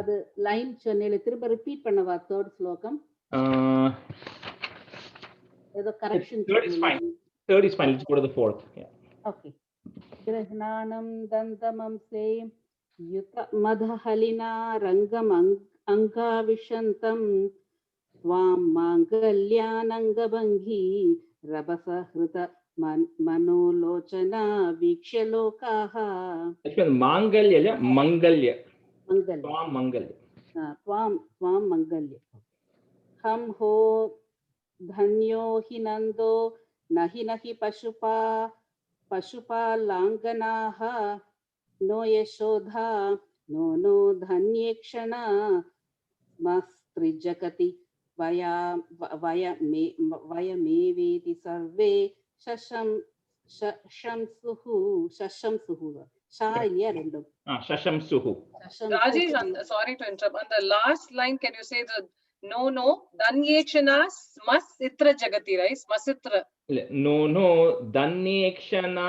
அது லைன் சொன்னேல திரும்ப ரிப்பீட் பண்ணவா தேர்ட் ஸ்லோகம் ஏதோ correction third is fine. Third is fine. Let's go to the fourth. Yeah. Okay. Grahnaanam dantamamse yuta madhalina rangam angavishantam tvam mangalyanangabanghi rabasahruta manolochana vikshalokaha. Actually, mangalya, mangalya. Mangalya. Tvam mangalya. Tvam mangalya. Ham ho dhanyo hinando nahi nahi पशुपालांगनाः नो यशोधा नो धन्येक्षणा मस्त्रिजगति वयमेवेति सर्वे शशंसुः शाइलिया रेंडु शशंसुः. Rajesh, sorry to interrupt. On the last line, can you say the no danyekshana smasitra jagati, right? Smasitra. No danyekshana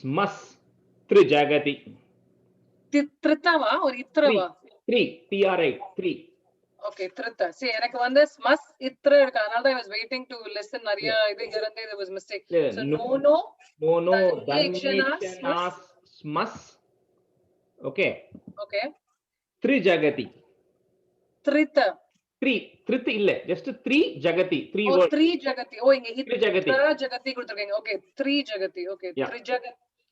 smasitra jagati. Tritava or itrava? Three. Three. Okay, trita. See, எனக்கு வந்து smas itra இருக்கு. அதனால I was waiting to listen. நிறைய இது இருந்தே there was mistake. So no danyekshana smas. Okay. Three jagati. Trita. Three illa. Just three jagati. Three words. Three jagati. Oh, inge three jagati. Jagati கொடுத்திருக்கீங்க. Okay, three jagati. Okay, yeah.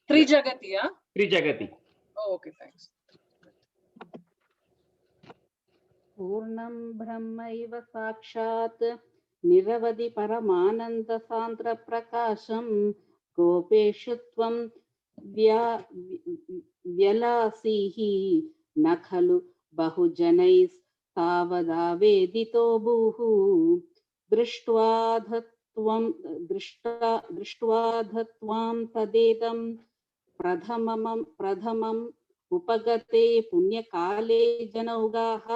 Three jagati, yeah? Three jagati. Oh, okay, thanks. पूर्णं ब्रह्मैव साक्षात् निरवधि परमानंद सांद्र प्रकाशं गोपेषु त्वं व्यलासीः न खलु बहुजनैस्तावदावेदितो भूः दृष्ट्वाधत्वां तदेदं प्रथमम् उपगते पुण्यकाले जनौगाः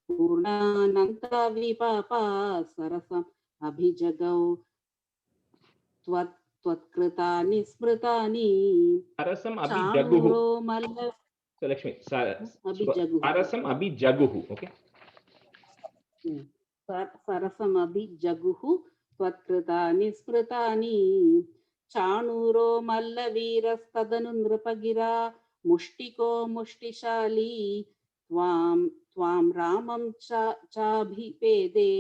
पूर्णानन्ता विपापा सरसम् अभिजगौ त्वत्कृतानि स्मृतानि सरसम् अभिजगुः. So Lakshmi, सरसम् अभिजगुः. Okay. सरसम् अभिजगुः त्वत्कृतानि स्मृतानि चाणूरो मल्लवीरस्तदनु नृपगिरा मुष्टिको मुष्टिशाली त्वां रामं चाभिपेदे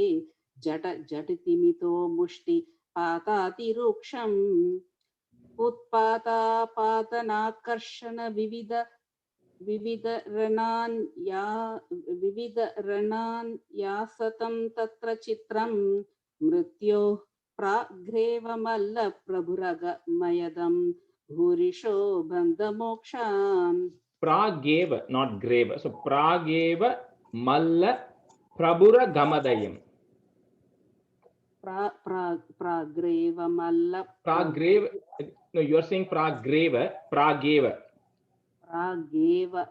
जटितिमितो मुष्टि पातातिरूक्षम् उत्पातापातनाकर्षण विविध रणान् यासतं तत्र चित्रं मृत्योः प्राग्रेव मल्ल प्रभुरगमयदं भूरिशो बन्धमोक्षान्. Prageva, not grave. So prageva malla prabhura gamadayam. Pragreva malla. Pragreva. No, you are saying pragreva. Prageva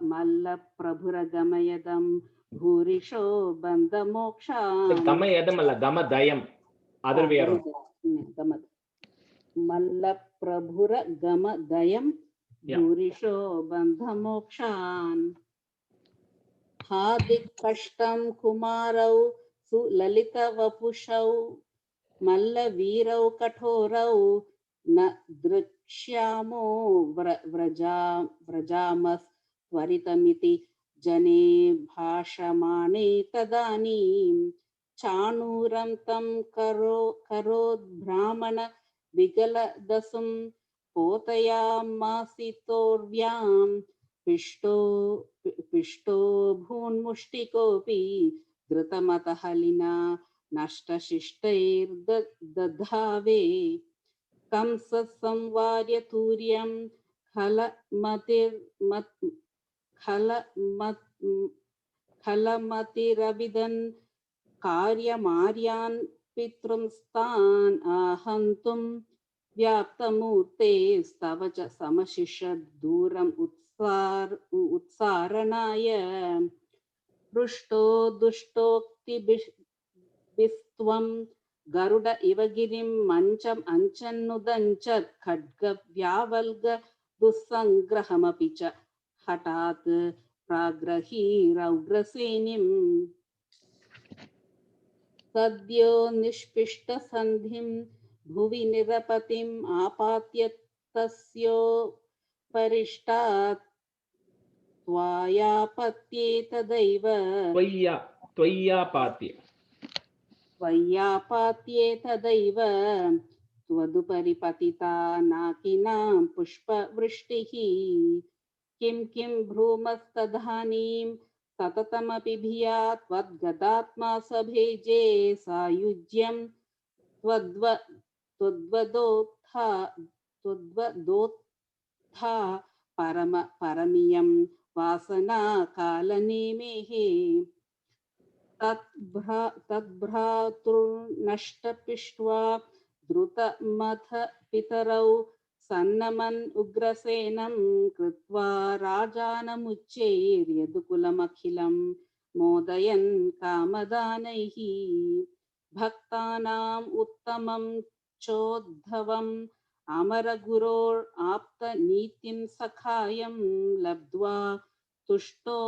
malla prabhura gamayadam bhurisho bandha moksha. Gamayadam alla gamadayam. Other way around. Malla prabhura gamadayam. Bhurisho bandhamokshan. Hadik kashtam kumarau sulalita vapushau malla virau kathorau na drikshyamo vrajamas tvaritamiti jane bhashamane tadanim chanuram tam karod brahmana vigala dasum पोतयामासितोर्व्यां पिष्टो भून्मुष्टिकोऽपि धृतमतहलिना नष्टशिष्टैर्दधावे कंससंवार्य तूर्यं खलमतिरविदन् कार्यमार्यान् पितृंस्तान् आहन्तुं व्याप्तमूर्ते स्तव च समशिषद्दूरम् उत्सारणाय पृष्टो दुष्टोक्तिभिस्त्वं गरुड इव गिरिं मञ्चम् प्राग्रहीरौग्रसेनिम् सद्यो निष्पिष्टसन्धिं भुवि निरपतिम् आपात्य तस्योपरिष्टात् त्वयापत्येतदैव त्वय्यापात्येतदैव त्वदुपरि पतिता नाकिनां पुष्पवृष्टिः किं किं भ्रूमस्तदानीं सततमपि भिया त्वद्गदात्मा सभेजे सायुज्यं त्वद्वदोत्था परमियं वासना कालनेमेः तद्भ्रातुर्नष्टपिष्ट्वा द्रुतमथ पितरौ सन्नमन् उग्रसेनं कृत्वा राजानमुच्चैर्यदुकुलमखिलं मोदयन् कामदानैः भक्तानाम् उत्तमं चोद्धवम् अमरगुरोर् आप्तनीतिं सखायं लब्ध्वा तुष्टो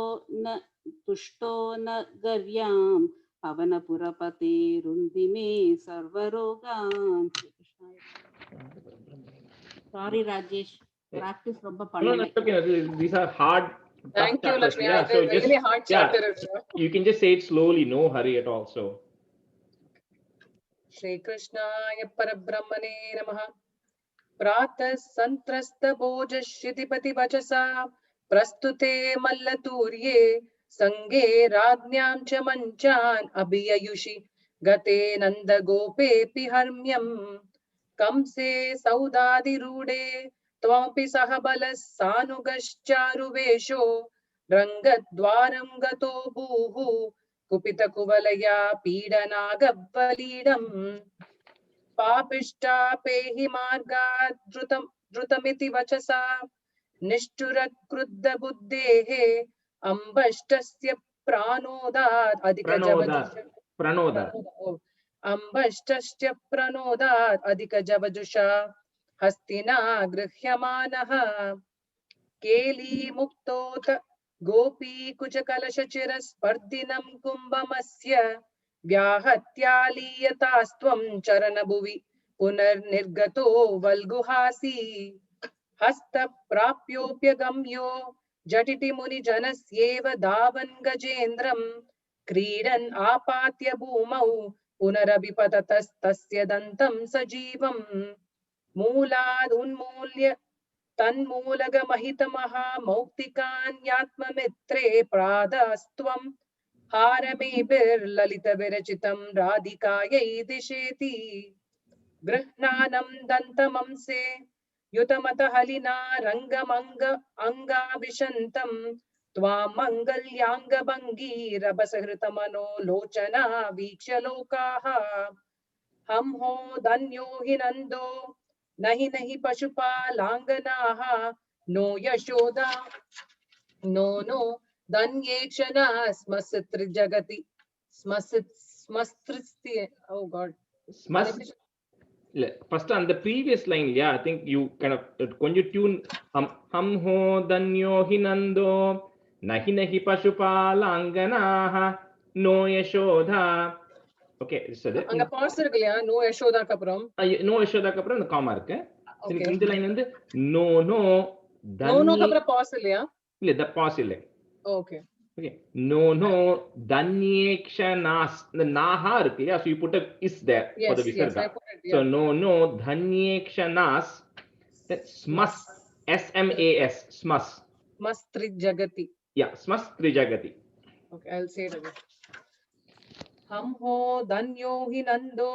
न गर्यां पवनपुरपते रुन्दिमे सर्वरोगान्. Sorry Rajesh, practice ரொம்ப பண்ணல. These are hard. Thank you, Lakshmi. Yeah, so really just, hard chapter. You can just say it slowly, no hurry at all. So Shri Krishnaya Parabrahmane Namaha. Pratah santrasta boja shritipati vachasa prastute mallaturye sange rajnyam cha manchan abhiyayushi gate nanda gope piharmyam kamse saudadi rude tvapi sahabalas sanugascharuvesho rangadwaram gato buhu kupita kuvalaya pidanagadvalidam पापिष्टा पेहि मार्गात् द्रुतमिति वचसा निष्ठुर क्रुद्ध बुद्धेः अम्बष्टस्य प्राणोदात् अम्बष्टस्य प्रणोदात् अधिकजवजुषा हस्तिना गृह्यमानः केली मुक्तोत गोपी कुचकलशचिरस्पर्धिनं कुम्भमस्य व्याहत्यालीयतास्त्वं चरणभुवि पुनर्निर्गतो वल्गुहासी हस्तप्राप्योऽप्यगम्यो झटिति मुनिजनस्येव धावन् गजेन्द्रं क्रीडन् आपात्य भूमौ पुनरभिपततस्तस्य दन्तं सजीवं मूलाद् उन्मूल्य तन्मूलगमहितमहामौक्तिकान्यात्ममित्रे प्रादास्त्वं हारमेभिर्ललितविरचितं राधिकायै दिशेति गृह्णानं दन्तमंसे युतमतहलिना रङ्गमङ्ग अङ्गाविशन्तं त्वां मङ्गल्याङ्गभङ्गीरभसहृतमनो लोचना वीक्ष्य लोकाः हम हो धन्यो हि नन्दो नहि नहि पशुपालाङ्गनाः नो यशोदा नो धन्येक्षणा स्मस्त्रिजगति स्मस्त्रिस्ति. Oh God. First on the previous line, I think you kind of when you tune hum ho danyo hinando nahi nahi pashupalanganaha no yashoda. Okay, so anga pause irukliya no yashoda ku appuram no yashoda ku appuram the comma irukku. Okay. இந்த line வந்து no ku appuram pause illaya illa the pause illa. Okay. Okay, no dhanyekshanas, the naha irukku, so you put a is there. Yes, for the visarga. Yes, I put it, yeah. So no dhanyekshanas, smas, smas, smas Trijagati. Yeah, smas trijagati. Okay, I'll say it again. हम हो धन्यो हि नंदो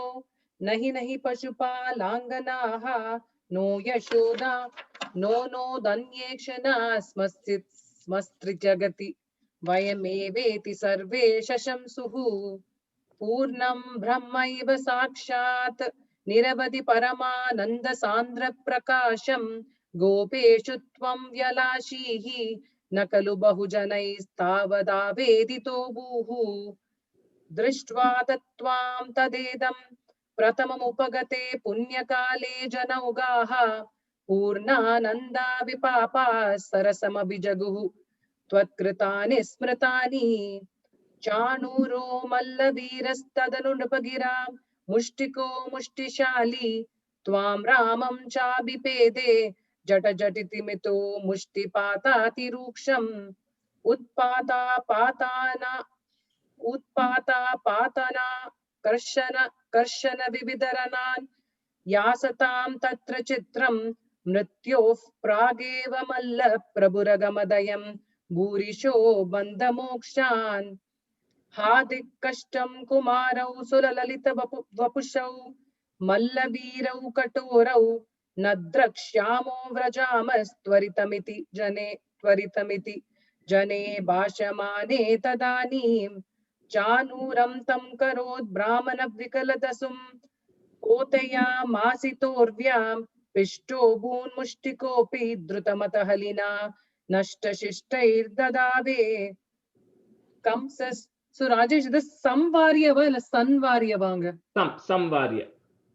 नहीं नहीं पशुपालांगनाः no Yashoda नो धन्येक्षणा स्मस्त्रिजगति वयमेवेति सर्वे शशंसुः पूर्णं ब्रह्मैव साक्षात् निरवधि परमानन्द सान्द्र प्रकाशं गोपेषु त्वं व्यलाशीः न खलु बहुजनैस्तावदावेदितो भूः दृष्ट्वा तत्त्वां तदेदं प्रथममुपगते पुण्यकाले जनौगाः पूर्णानन्दा विपापा सरसमभिजगुः त्वत्कृतानि स्मृतानि चाणूरो मल्लवीरस्तदनु नृपगिरा मुष्टिको मुष्टिशाली त्वां रामं चाभिपेदे जट जटिति मितो मुष्टिपातातिरूक्षम् उत्पाता पातना कर्षण विविधरणान् यासतां तत्र चित्रं मृत्योः प्रागेव मल्ल प्रभुरगमदयं भूरिशो बन्धमोक्षान् हादिक्कष्टं कुमारौ सुललित वपुषौ मल्लवीरौ कठोरौ न द्रक्ष्यामो व्रजामस्त्वरितमिति जने भाषमाने तदानीं चानूरं तं करोत् ब्राह्मण विकलदसुं कोतयामासितोर्व्यां पिष्टो भून्मुष्टिकोऽपि द्रुतमतहलिना नष्टशिष्टैर्ददावे Kamsas. So Rajesh, this samvaryava or sanvaryavanga? Samvarya.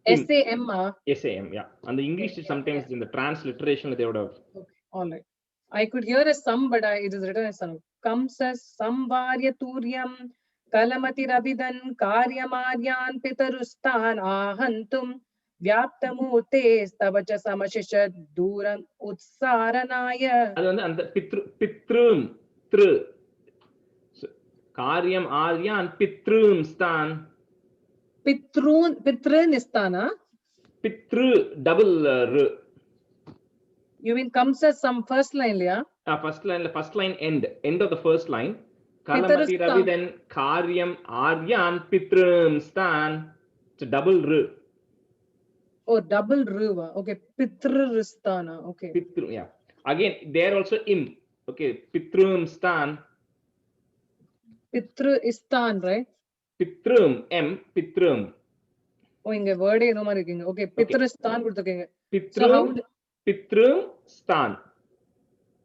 SAM. SAM, yeah. And the English is sometimes in the transliteration they would have. Okay, all right. I could hear a sam, but it is written as sam. Kamsas samvarya turyam kalamati ravidan karyamaryan pitarustan ahantum vyaptamurte stavacha samashishat duram utsaranaya. And the pitrum, tru. Karyam Aryan Pitrum Stan. Pitrun istana? Pitru double r. You mean comes as some first line, yeah? First line end of the first line. Kalamati Ravi then Karyam Aryan Pitrum Stan. It's a double r. Oh, double r. Okay, Pitrustana. Okay. Pitru, yeah. Again, there also im. Okay, Pitrum Stan. Pitristan, right? Pitrum, M, Pitrum. Oh, inge word no marking. Okay, Pitristan kuduthukeenga. Pitrum, Pitrum Stan.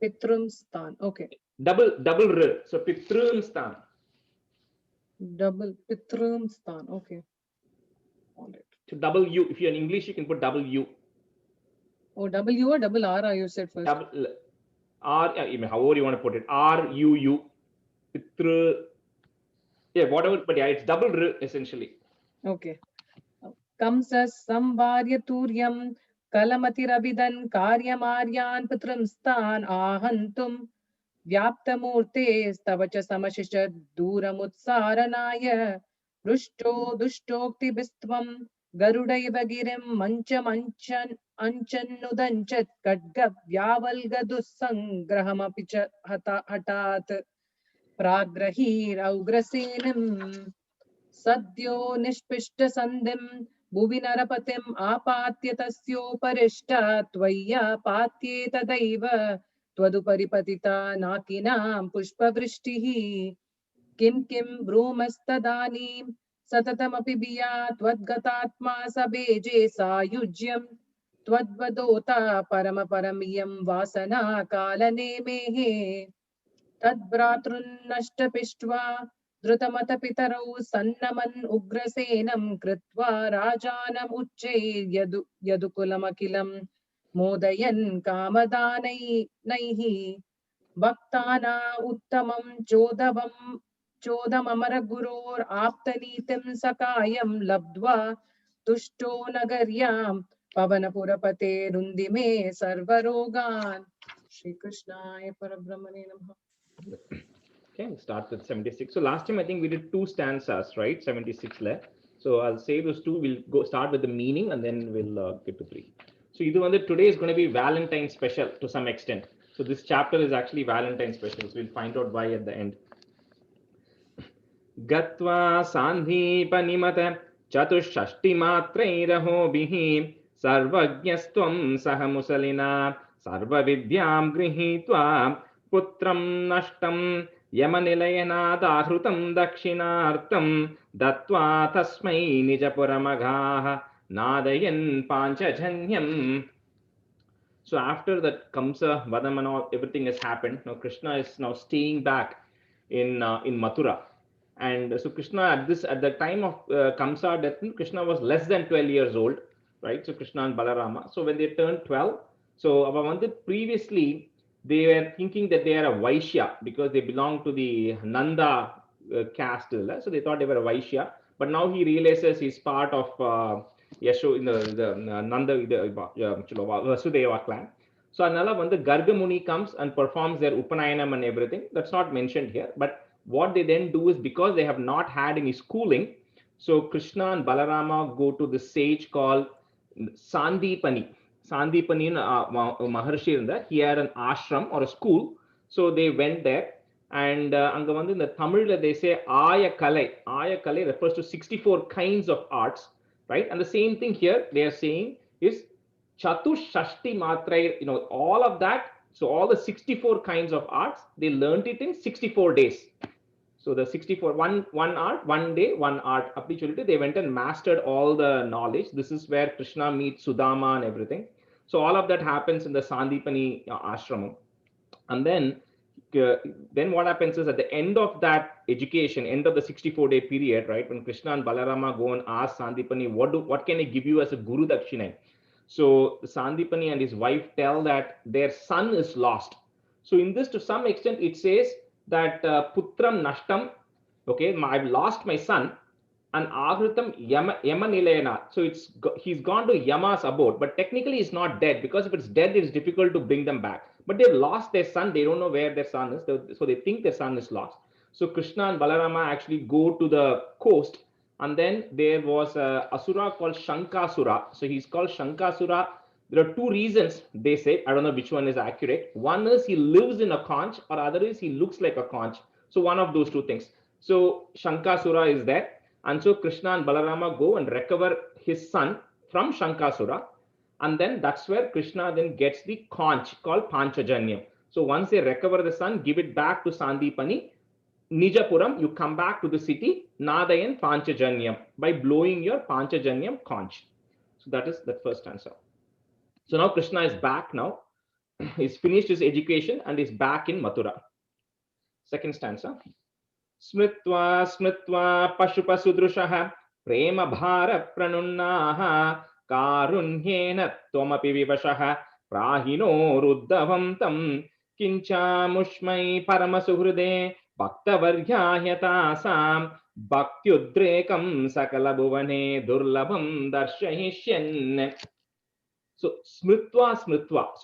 Pitrum Stan. Okay. Double r. So Pitrum Stan. Double Pitrum Stan. Okay. All right. So double U. If you're in English, you can put double U. Oh, W or double R? You said first. Double R. However you want to put it. R U U. Pitru. Yeah, whatever, but yeah, it's double r essentially. Okay. Comes as samvarya turyam kalamati ravidan karyamaryan pitram stan ahantum vyaptamurte stavacha samashishat duramutsaranaya rushto duštokti bistvam garudaiva girim mancham anchanudanchat kadga vyavalga dussangrahamapi cha hatat प्राग्रहीर औग्रसेनम सद्यो निष्पिष्ट संधिम भुवि नरपतिम आपात्य तस्योपरिष्टा त्वय्या पात्ये तदैव त्वदुपरिपतिता नाकिनां पुष्पवृष्टिः किं किं ब्रूमस्तदानीं सततमपि बिया त्वद्गतात्मा सबेजे सायुज्यं त्वद्वदोता परमपरमियं वासना कालनेमेः तद्भ्रातृन्नष्टपिष्ट्वा द्रुतमत पितरौ सन्नमन् उग्रसेनं कृत्वा राजानमुच्चैर्यदुकुलमखिलं मोदयन् कामदानैः भक्ताना उत्तमं चोदममरगुरोराप्तनीतिं सकायं लब्ध्वा तुष्टो नगर्यां पवनपुरपते रुन्दिमे सर्वरोगान्. Shri Krishnaya Parabrahmane Namaha. Okay, we'll start with 76. So last time I think we did 2 stanzas, right? 76 left. So I'll say those 2. We'll go start with the meaning and then we'll get to 3. So today is going to be Valentine special to some extent. So this chapter is actually Valentine special. So we'll find out why at the end. Gatva sandhipanimata chatushashti matrairaho bihi sarvajnastvam sahamusalina sarva vidyam grihitva putram nashtam yamanilayanaadahrutam dakshinartam datva tasmai nijapuramagah nadayan panchajanyam. So after that Kamsa, Vadam and all, everything has happened. Now Krishna is now staying back in Mathura. And so Krishna at the time of Kamsa death, Krishna was less than 12 years old, right? So Krishna and Balarama. So when they turned 12, so previously they were thinking that they are a Vaishya because they belong to the Nanda caste. So they thought they were a Vaishya. But now he realizes he's part of Yasho in the Nanda, Vasudeva clan. So another one, the Garga Muni comes and performs their Upanayanam and everything. That's not mentioned here. But what they then do is, because they have not had any schooling, so Krishna and Balarama go to the sage called Sandipani. Sandipani Maharshi in that he had an ashram or a school. So they went there. And அங்க வந்து இந்த தமிழ்ல they say ஆயக்கலை. ஆயக்கலை refers to 64 kinds of arts, right? And the same thing here they are saying is Chatushashti Matrai, all of that. So all the 64 kinds of arts, they learned it in 64 days. So the 64, one art, one day, one art. They went and mastered all the knowledge. This is where Krishna meets Sudama and everything. So all of that happens in the Sandipani ashramam. And then what happens is, at the end of that education, end of the 64-day period, right, when Krishna and Balarama go and ask Sandipani, what can I give you as a Guru Dakshina? So Sandipani and his wife tell that their son is lost. So in this, to some extent, it says that Putram Nashtam, okay, I've lost my son, and Ahritam Yama Nilayana. So he's gone to Yama's abode, but technically he's not dead, because if it's dead, it's difficult to bring them back. But they've lost their son. They don't know where their son is. So they think their son is lost. So Krishna and Balarama actually go to the coast. And then there was a Asura called Shankasura. So he's called Shankasura. There are two reasons they say. I don't know which one is accurate. One is he lives in a conch, or other is he looks like a conch. So one of those two things. So Shankasura is there. And so Krishna and Balarama go and recover his son from Shankasura. And then that's where Krishna then gets the conch called Panchajanyam. So once they recover the son, give it back to Sandipani, Nijapuram, you come back to the city, Nadayan Panchajanyam, by blowing your Panchajanyam conch. So that is the first answer. So now Krishna is back now. He's finished his education and is back in Mathura. Second stanza. Smritva smritva pashupasudrushaha prema bhara pranunnaha karunyena tvamapi vivashaha prahino ruddavam tam kinchamushmai paramasuhrude bhaktavaryahyatasam bhaktyudrekam sakala bhuvane durlabham darshahisyan. So smritva smritva.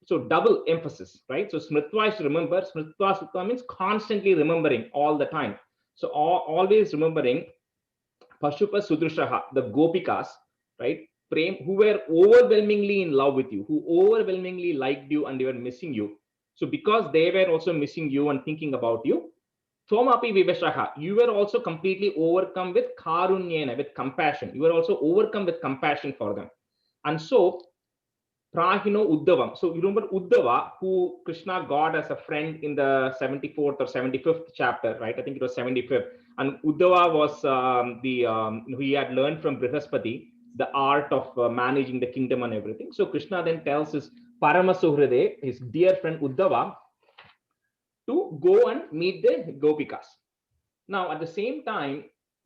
So double emphasis, right? So smritva is to remember. Smritva smritva means constantly remembering all the time. So always remembering. Pashupa Sudrushaha, the Gopikas, right? Who were overwhelmingly in love with you, who overwhelmingly liked you and they were missing you. So because they were also missing you and thinking about you, Thomapi Vivashaha, you were also completely overcome with Karunyena, with compassion. You were also overcome with compassion for them. And so Prahino Uddavam. So you remember Uddava, who Krishna got as a friend in the 74th or 75th chapter, right? I think it was 75th. And Uddava was he had learned from Brihaspati the art of managing the kingdom and everything. So Krishna then tells his Paramasuhrade, his dear friend Uddava, to go and meet the Gopikas. Now, at the same time,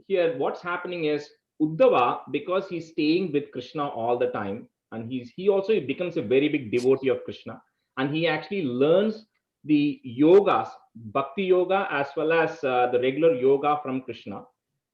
here what's happening is Uddava, because he's staying with Krishna all the time, and he also becomes a very big devotee of Krishna, and he actually learns the yogas, bhakti yoga, as well as the regular yoga from Krishna,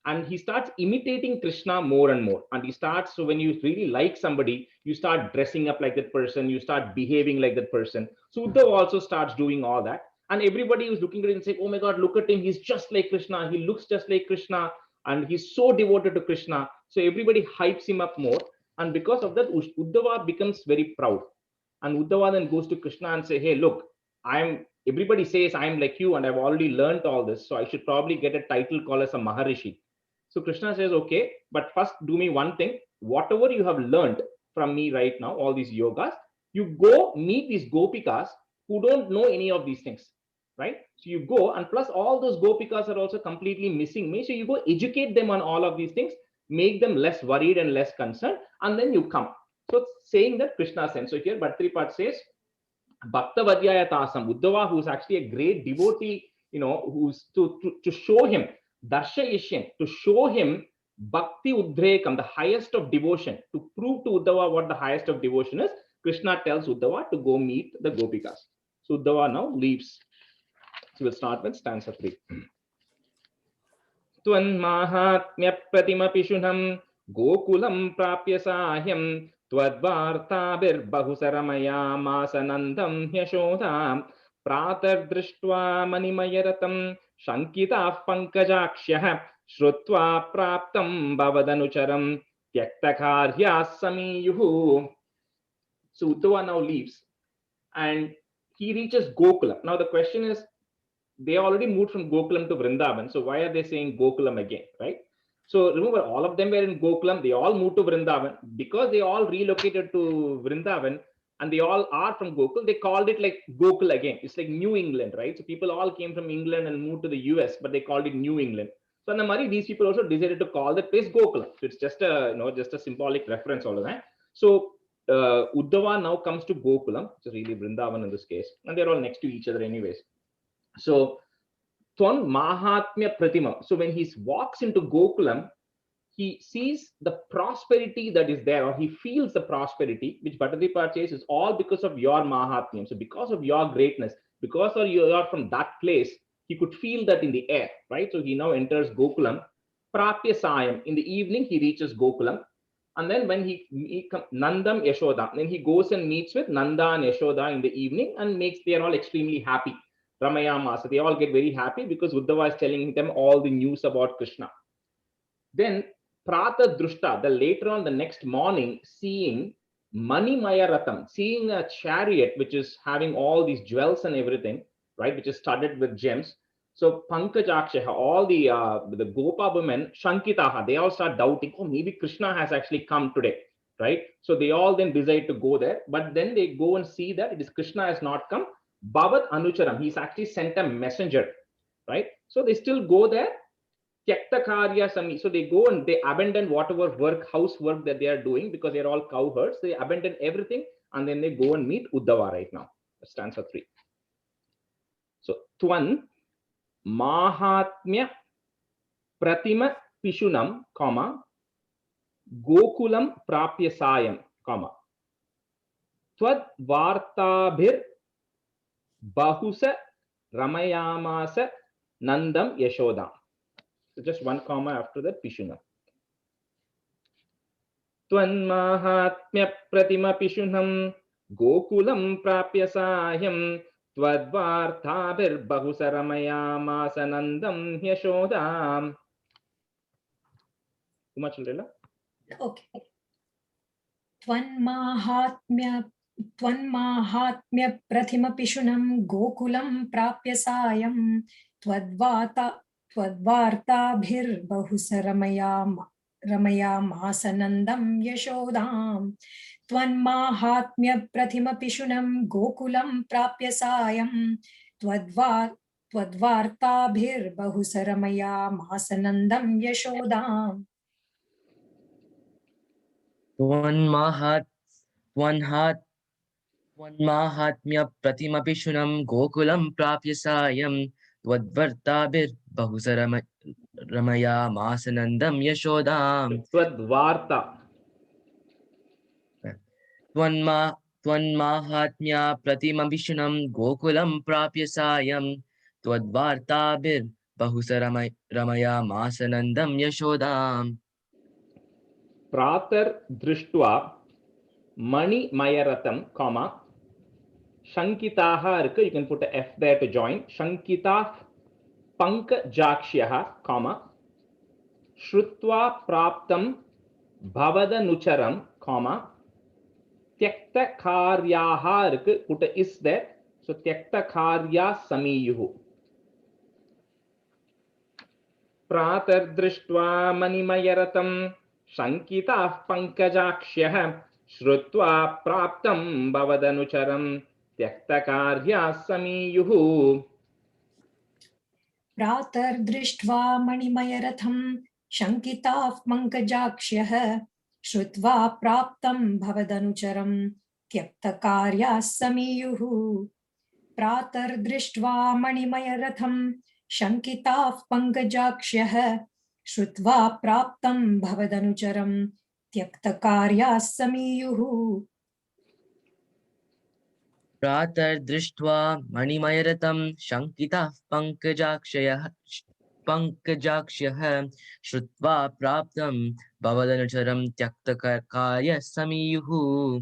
and he starts imitating Krishna more and more. And he starts, so when you really like somebody, you start dressing up like that person, you start behaving like that person. So Uddhava also starts doing all that, and everybody who's looking at it and saying, oh my God, look at him, he's just like Krishna, he looks just like Krishna, and he's so devoted to Krishna. So everybody hypes him up more. And because of that, Uddhava becomes very proud. And Uddhava then goes to Krishna and say, hey, look, everybody says I'm like you and I've already learned all this. So I should probably get a title called as a Maharishi. So Krishna says, okay, but first do me one thing. Whatever you have learned from me right now, all these yogas, you go meet these Gopikas who don't know any of these things, right? So you go, and plus all those Gopikas are also completely missing me. So you go educate them on all of these things, make them less worried and less concerned, and then you come. So saying that Krishna sent. So here Bhattripat says, Bhakta Vadyayatasam, Uddhava, who's actually a great devotee, who's to show him, Darsha Ishyan, to show him Bhakti Udrekam, the highest of devotion, to prove to Uddhava what the highest of devotion is, Krishna tells Uddhava to go meet the Gopikas. So Uddhava now leaves. So we'll start with stanza 3. त्वन्माहात्म्य प्रतिमपिशुनं Gokulam प्राप्य साह्यं त्वद्वार्ताभिर्बहुसरमयामास नन्दं ह्यशोदां प्रातर्दृष्ट्वा मणिमयरतं शङ्किताः पङ्कजाक्ष्यः श्रुत्वा प्राप्तं भवदनुचरं त्यक्तकार्याः समीयुः. So Uddhava now leaves and he reaches Gokulam. Now the question is, they already moved from Gokulam to Vrindavan, so why are they saying Gokulam again, right? So remember, all of them were in Gokulam, they all moved to Vrindavan. Because they all relocated to Vrindavan and they all are from Gokul, they called it like Gokul again. It's like New England, right? So people all came from England and moved to the US, but they called it New England. So in the Mari, these people also decided to call the place Gokulam. So it's just a, just a symbolic reference, all of that. So Uddhava now comes to Gokulam, which is really Vrindavan in this case, and they're all next to each other anyways. So Twan Mahatmya Pratimam. So when he walks into Gokulam, he sees the prosperity that is there, or he feels the prosperity, which Bhattacharya says is all because of your Mahatmyam. So because of your greatness, because you are from that place, he could feel that in the air, right? So he now enters Gokulam. Prapya Sayam. In the evening, he reaches Gokulam. And then when he Nandam Yashoda, then he goes and meets with Nanda and Yashoda in the evening and they are all extremely happy. Ramayamasa, they all get very happy because Uddhava is telling them all the news about Krishna. Then Prata Drushta, later on the next morning, seeing Mani Maya Ratam, seeing a chariot which is having all these jewels and everything, right, which is studded with gems. So Pankajakshaha, all the Gopa women, Shankitaha, they all start doubting, oh, maybe Krishna has actually come today, right? So they all then decide to go there, but then they go and see that it is Krishna has not come. Bhavat Anucharam, he's actually sent a messenger, right? So they still go there. Tyakta Karya Sami, so they go and they abandon whatever housework that they are doing because they're all cowherds. They abandon everything and then they go and meet Uddhava right now. Stanza 3. So Twan Mahatmya Pratima Pishunam, comma, Gokulam Prapya Sayam, comma, Tvad Vartabhir Bahusa Ramayamasa Nandam Yashoda. So just one comma after that, Pishunam. Twan Mahatmya Pratima Pishunam Gokulam Prapya Sayam Twadvarthabhir Bahusaramaya Masanandam Yashodam. Too much, Lila? Okay. Tvanmahatmya Prathima Pishunam Gokulam Prapya Sayam Twadvartabhir Bahusaramaya Masanandam Yashodam. Tvanmahatmya Prathima Pishunam Gokulam Prapya Sayam Twadvartabhir Bahusaramaya Masanandam Yashodam. Tvanmahatmya Pratima Pishunam Gokulam Prapya Sayam Twadvartabhir Bahusaramaya Masanandam Yashodam. Twadvarta. Tvanmahatmya Pratima Pishunam Gokulam Prapya Sayam Twadvartabhir Bahusaramaya Masanandam Yashodam. Pratar Drishtva Mani Mayaratam, comma, Shankitaha, you can put a F there to join. Shankita Pankajakshaha, comma, Shrutva Praptam Bhavadanucharam, comma, Tyakta Karyaha, put a is there. So Tyakta Karya Samiyuhu. Pratar Drishtva Mani Mayaratam Shankita Pankajakshaha Shrutva Praptam Bhavadanucharam Tyakta Karya Samiyuhu. Pratar Drishtva Manimayaratham Shankitaf Pankajakshyah Shrutva Praptam Bhavadanucharam Tyakta Karya Samiyuhu. Pratar Drishtva Manimayaratham Shankitaf Pankajakshyah Shrutva Praptam Bhavadanucharam Tyakta Karya Samiyuhu. प्रातर्दृष्ट्वा मणिमयरथं शङ्कितः पङ्कजाक्ष्यः श्रुत्वा प्राप्तं भवदनुचरं त्यक्तकार्यः समीयुः।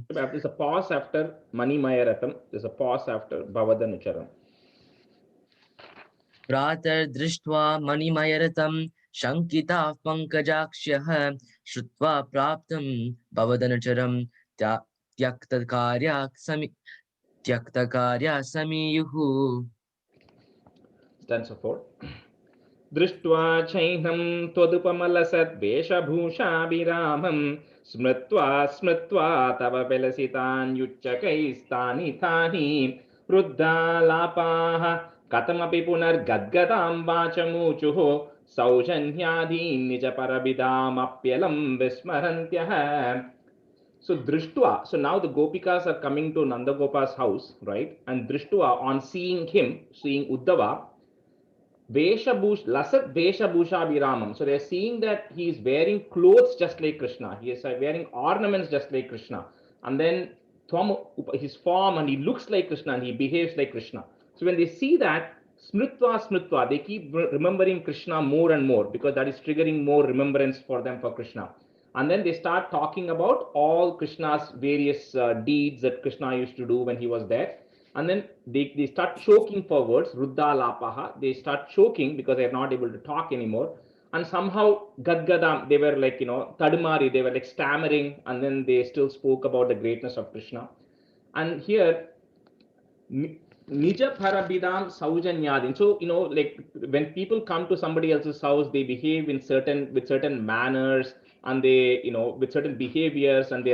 There's a pause after Manimayaratham. There's a pause after Bhavadanucharam. प्रातर्दृष्ट्वा मणिमयरथं शङ्कितः पङ्कजाक्ष्यः श्रुत्वा प्राप्तं भवदनुचरं त्यक्तकार्यः समीयुः। Stanza 4. दृष्ट्वा चैनं त्वदुपमलसद्वेषभूषाभिरामं स्मृत्वा स्मृत्वा तव विलसितान्युच्चकैस्तानि तानि वृद्धालापाः कथमपि पुनर्गद्गदां वाचमूचुः सौजन्यादीन् निजपरविदामप्यलं विस्मरन्त्यः. So Drishtva, so now the Gopikas are coming to Nandagopa's house, right? And Drishtva, on seeing him, seeing Uddhava, Lasat Veshabhusha Viramam. So they're seeing that he is wearing clothes just like Krishna. He is wearing ornaments just like Krishna. And then his form, and he looks like Krishna and he behaves like Krishna. So when they see that, Smritva, they keep remembering Krishna more and more because that is triggering more remembrance for them for Krishna. And then they start talking about all Krishna's various deeds that Krishna used to do when he was there. And then they start choking for words, Ruddha Lapaha. They start choking because they are not able to talk anymore. And somehow Gadgadam, they were like, Tadumari, they were like stammering, and then they still spoke about the greatness of Krishna. And here, Nija Parabidam Saujanyadin. So, like when people come to somebody else's house, they behave with certain manners, and they, with certain behaviors, and they,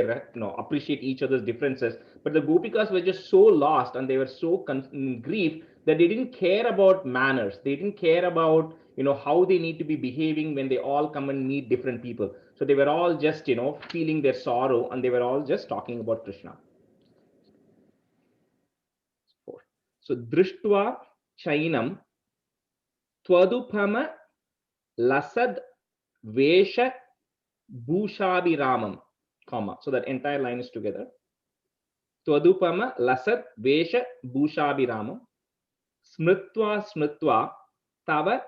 appreciate each other's differences. But the Gopikas were just so lost, and they were so in grief that they didn't care about manners. They didn't care about, how they need to be behaving when they all come and meet different people. So they were all just, feeling their sorrow, and they were all just talking about Krishna. So Drishtva Chainam Twadupama Lasad Vesha Bhushabhiramam, comma. So that entire line is together. Twadupama Lasad Vesha Bhushabhiramam Smritva Smritva Tava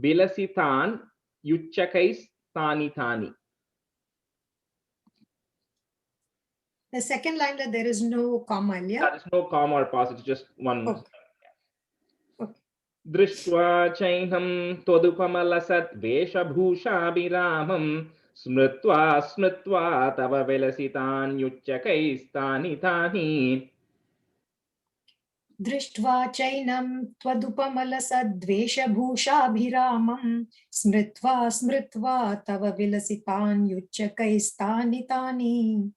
Bilasitan Yuchakais Tani Tani. The second line that there is no comma, yeah? There is no comma or pause, it's just one. Okay. Drishtva chainam todupamalasat veshabhushabhiramam smritva smritva tava velasitan yuchakaistani tani. Drishtva chainam twadupamalasad-dveshabhushabhiramam smritva smritva tava vilasitan yuchakaistani tani.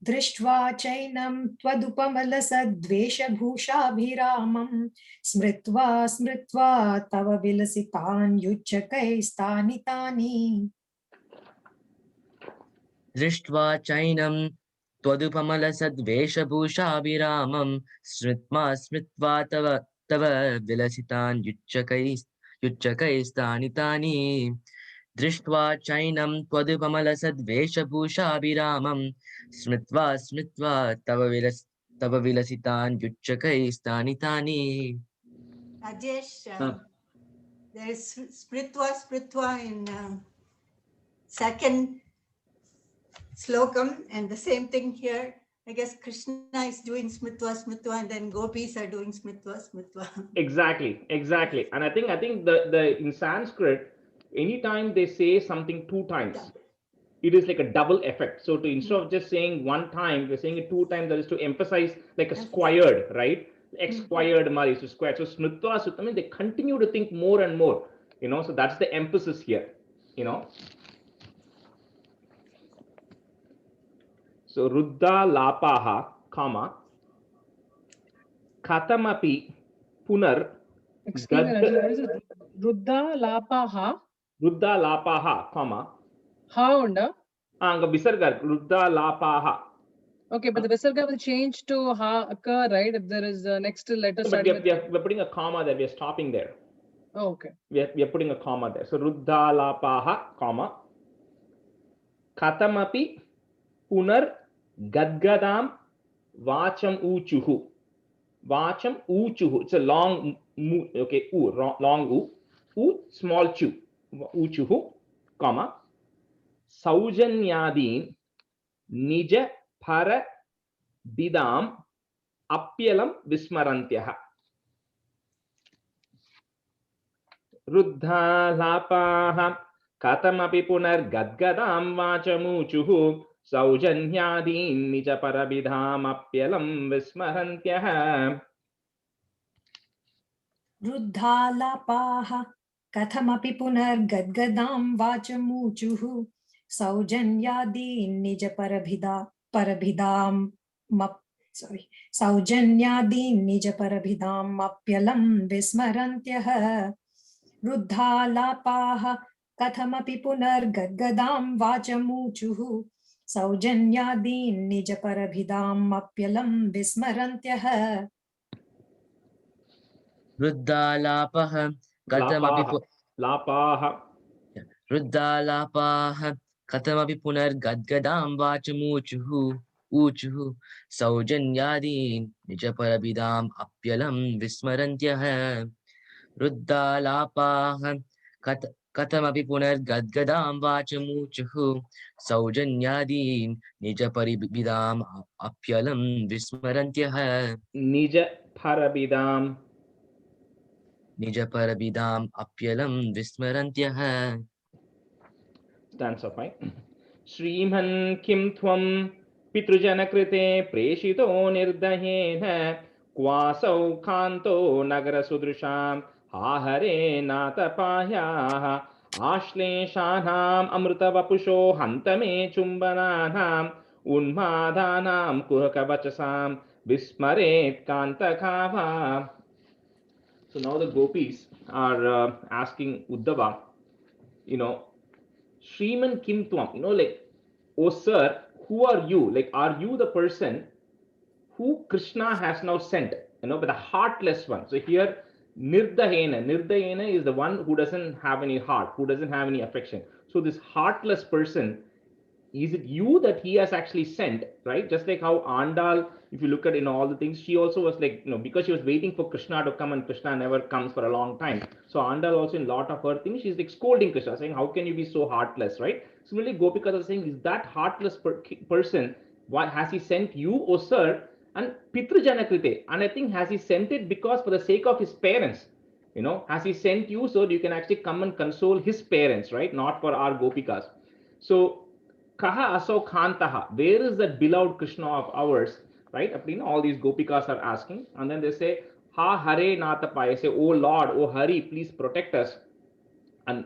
Drishtva chainam twadupamalasad-dveshabhushabhiramam smritva smritva tava vilasitan yuchakaistani tani. दृष्ट्वा चैनं त्वदुपमलसद्वेषभूषाभिरामं स्मृत्वा स्मृत्वा तव विलसितान् युच्चकैस्तानि तानि. दृष्ट्वा चैनं त्वदुपमलसद्वेषभूषाभिरामं स्मृत्वा स्मृत्वा तव विलसितान् युच्चकैस्तानि तानि. Rajesh, there is Spritva in second slokam, and the same thing here. I guess Krishna is doing Smritva, and then gopis are doing Smritva. Exactly. And I think the in Sanskrit, anytime they say something two times, it is like a double effect. So instead of just saying one time, we're saying it two times. That is to emphasize like a squared, right? X squared mari to squared. So Smritva Sutta means they continue to think more and more. So that's the emphasis here. So Ruddha Lapaha, comma Katamapi Punar. Excuse me, Rajesh, what is it? Ruddha Lapaha. Ruddha Lapaha, comma. Ha unda? Anga Visarga, Ruddha Lapaha. Okay, but the Visarga will change to ha occur, right? If there is a next letter But starting with... we're putting a comma there, we are stopping there. Oh, okay. We are putting a comma there. So Ruddha Lapaha, comma. Katamapi Punar Gadgadam Vacham Uchuhu. Vacham uchuhu. It's a long mu, okay, long u, small chu. Uchuhu, comma. Saujanyadin nija para bidam apyalam vismarantyah. Ruddha lapaha katamapi punar gadgadam vachamuchuhu saujanyadin nija parabidham apyalam vismarantyah. Ruddhalapaha kathamapi punargadgadam vachamūchuhu saujanyadin parabhidam saujanyadin nija parabhidam apyalam vismarantyah. Ruddhalapaha kathamapi punargadgadam vachamūchuhu saujanyadin nija parabhidam apyalam vismarantyah. Ruddhalapaha katamapi Lapaha. Ruddhalapaha katamapi punar gadgadam vachamuchuhu uchuhu saujanyadin nijaparabidam apyalam vismarantyah. Ruddhalapaha katamapi punar gadgadam vachamuchuhu saujanyadin nijaparibidam apyalam vismarantyah. Nija parabidam. Nijaparabidam apyalam vismarantyah. Stanza 5. Shriman kim tvam pitrujanakrite preshito nirdahena kvasau khanto nagara sudrusham hahare natapayah ashleshanam amrutavapusho hantame chumbananam unmadhanam kuhakavachasam vismaret kantakava. So now the gopis are asking Uddhava, Shriman Kim Tvam, like, oh sir, who are you? Like, are you the person who Krishna has now sent, but the heartless one? So here, Nirdahena is the one who doesn't have any heart, who doesn't have any affection. So this heartless person, is it you that he has actually sent, right? Just like how Andal, if you look at all the things, she also was like, because she was waiting for Krishna to come and Krishna never comes for a long time. So Andal also in a lot of her things, she's like scolding Krishna, saying, how can you be so heartless, right? Similarly, Gopikas are saying, is that heartless person, why has he sent you, O sir? And Pitrujanakrite, and I think has he sent it because for the sake of his parents, has he sent you so that you can actually come and console his parents, right? Not for our Gopikas. So Kaha Aso Khantaha, where is that beloved Krishna of ours, right? All these Gopikas are asking, and then they say, Ha Hare Natapaya, say, oh Lord, oh Hari, please protect us. And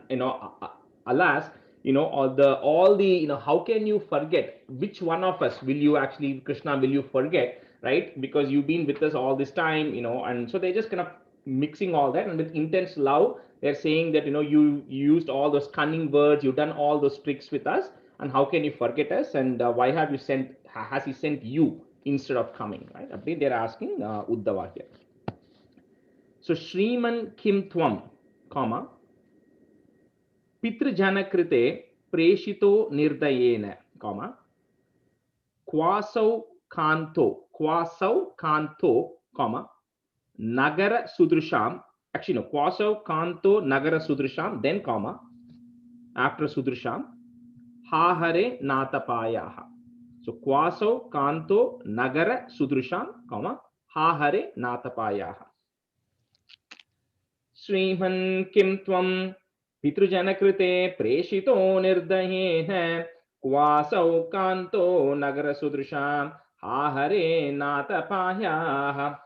alas, all the how can you forget? Which one of us will you actually, Krishna, will you forget, right? Because you've been with us all this time, and so they're just kind of mixing all that, and with intense love, they're saying that you used all those cunning words, you've done all those tricks with us, and how can you forget us? And why have you sent? Has he sent you instead of coming? Right? They're asking Uddhava here. So Shriman Kim Tvam, comma Pitrujanakrite preshito nirdayena, comma Kwasau Kanto, comma Nagara Sudrusham. Actually, no, Kwasau Kanto Nagara Sudrusham, then comma after Sudrusham. Hahare Natapayaha. So Kwasau Kanto Nagara Sudrusham, comma Hahare Natapayaha. Sriman Kim Tvam Pitrujanakrite Preshito Nirdahena Kwasau Kanto Nagara Sudrusham Hahare Natapayaha.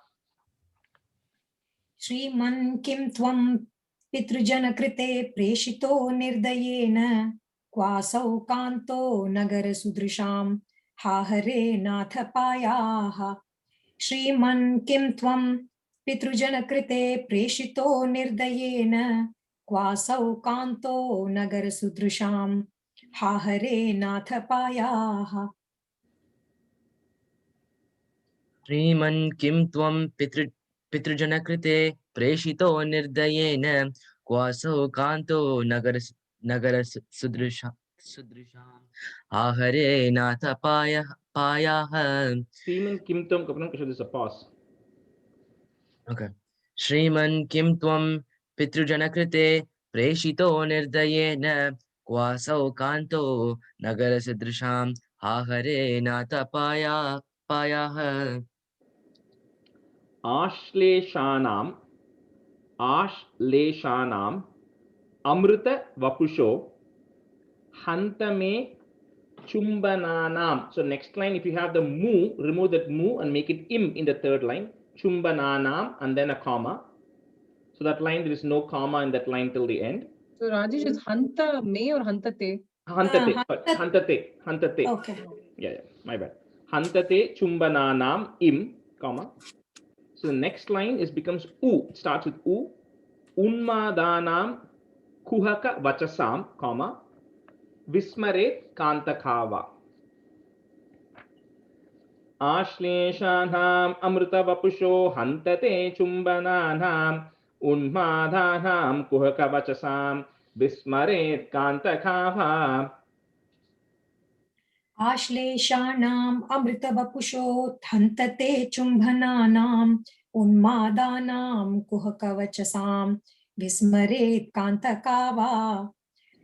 Shriman kim tvam pitrujanakrite preshito nirdayena kvasau kanto nagara sudrisham hahare nathapayaha. Shriman kim tvam pitrujanakrite preshito nirdayena kvasau kanto nagara sudrisham hahare nathapayaha. Shriman kim tvam Pitrujanakrite preshito nirdayena kwasau kanto nagara sudrisham ahare natha payaha. Shriman Kim Tvam, Kapran, show this a pause. Okay. Shriman kim tvam pitrujanakrite preshito nirdayena kwasau kanto nagara sidrisham hahare nata payah. Ashleshanam amrita vapusho hantame chumbananam. So next line, if you have the mu, remove that mu and make it im in the third line. Chumbananam and then a comma. So that line, there is no comma in that line till the end. So Rajesh, is hanta me or hanta te? Hantate. Okay. Yeah, my bad. Hantate chumbananam im, comma. So the next line becomes u. It starts with u. Unmadanam kuhaka vachasam, comma. Vismaret kantakava. Ashleshanam amrita vapusho hantate chumbananam unmadanam kuhaka vachasam vismaret kantakava. Ashleshanam amritavapusho dhantate chumbhananam unmadanam kuhakavachasam vismaret kantakava.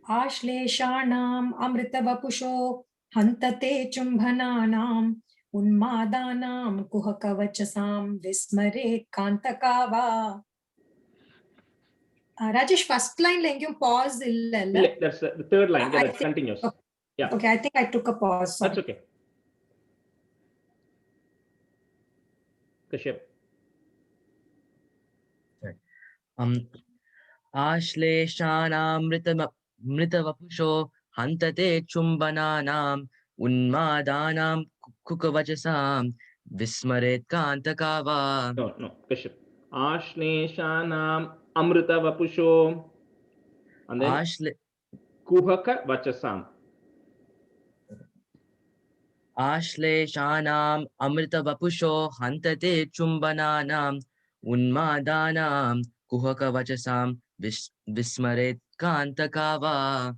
Ashleshanam amritavapusho hantate chumbhananam unmadanam kuhakavachasam vismaret kantakava. Rajesh, first line lengum pause illa. That's the third line. Yeah, I that think- continues. Yeah. Okay, I think I took a pause. Sorry. That's okay. Kashyap. Mritavapusho hantate chumbananam unmadanam kukavachasam vismaret kantakava. No. Kashyap. Ashleshanam amrita vapusho. And then kuhaka vachasam. Ashleshanam amritavapusho hantate chumbananam unmadanam kuhakavachasam vismaret kantakava.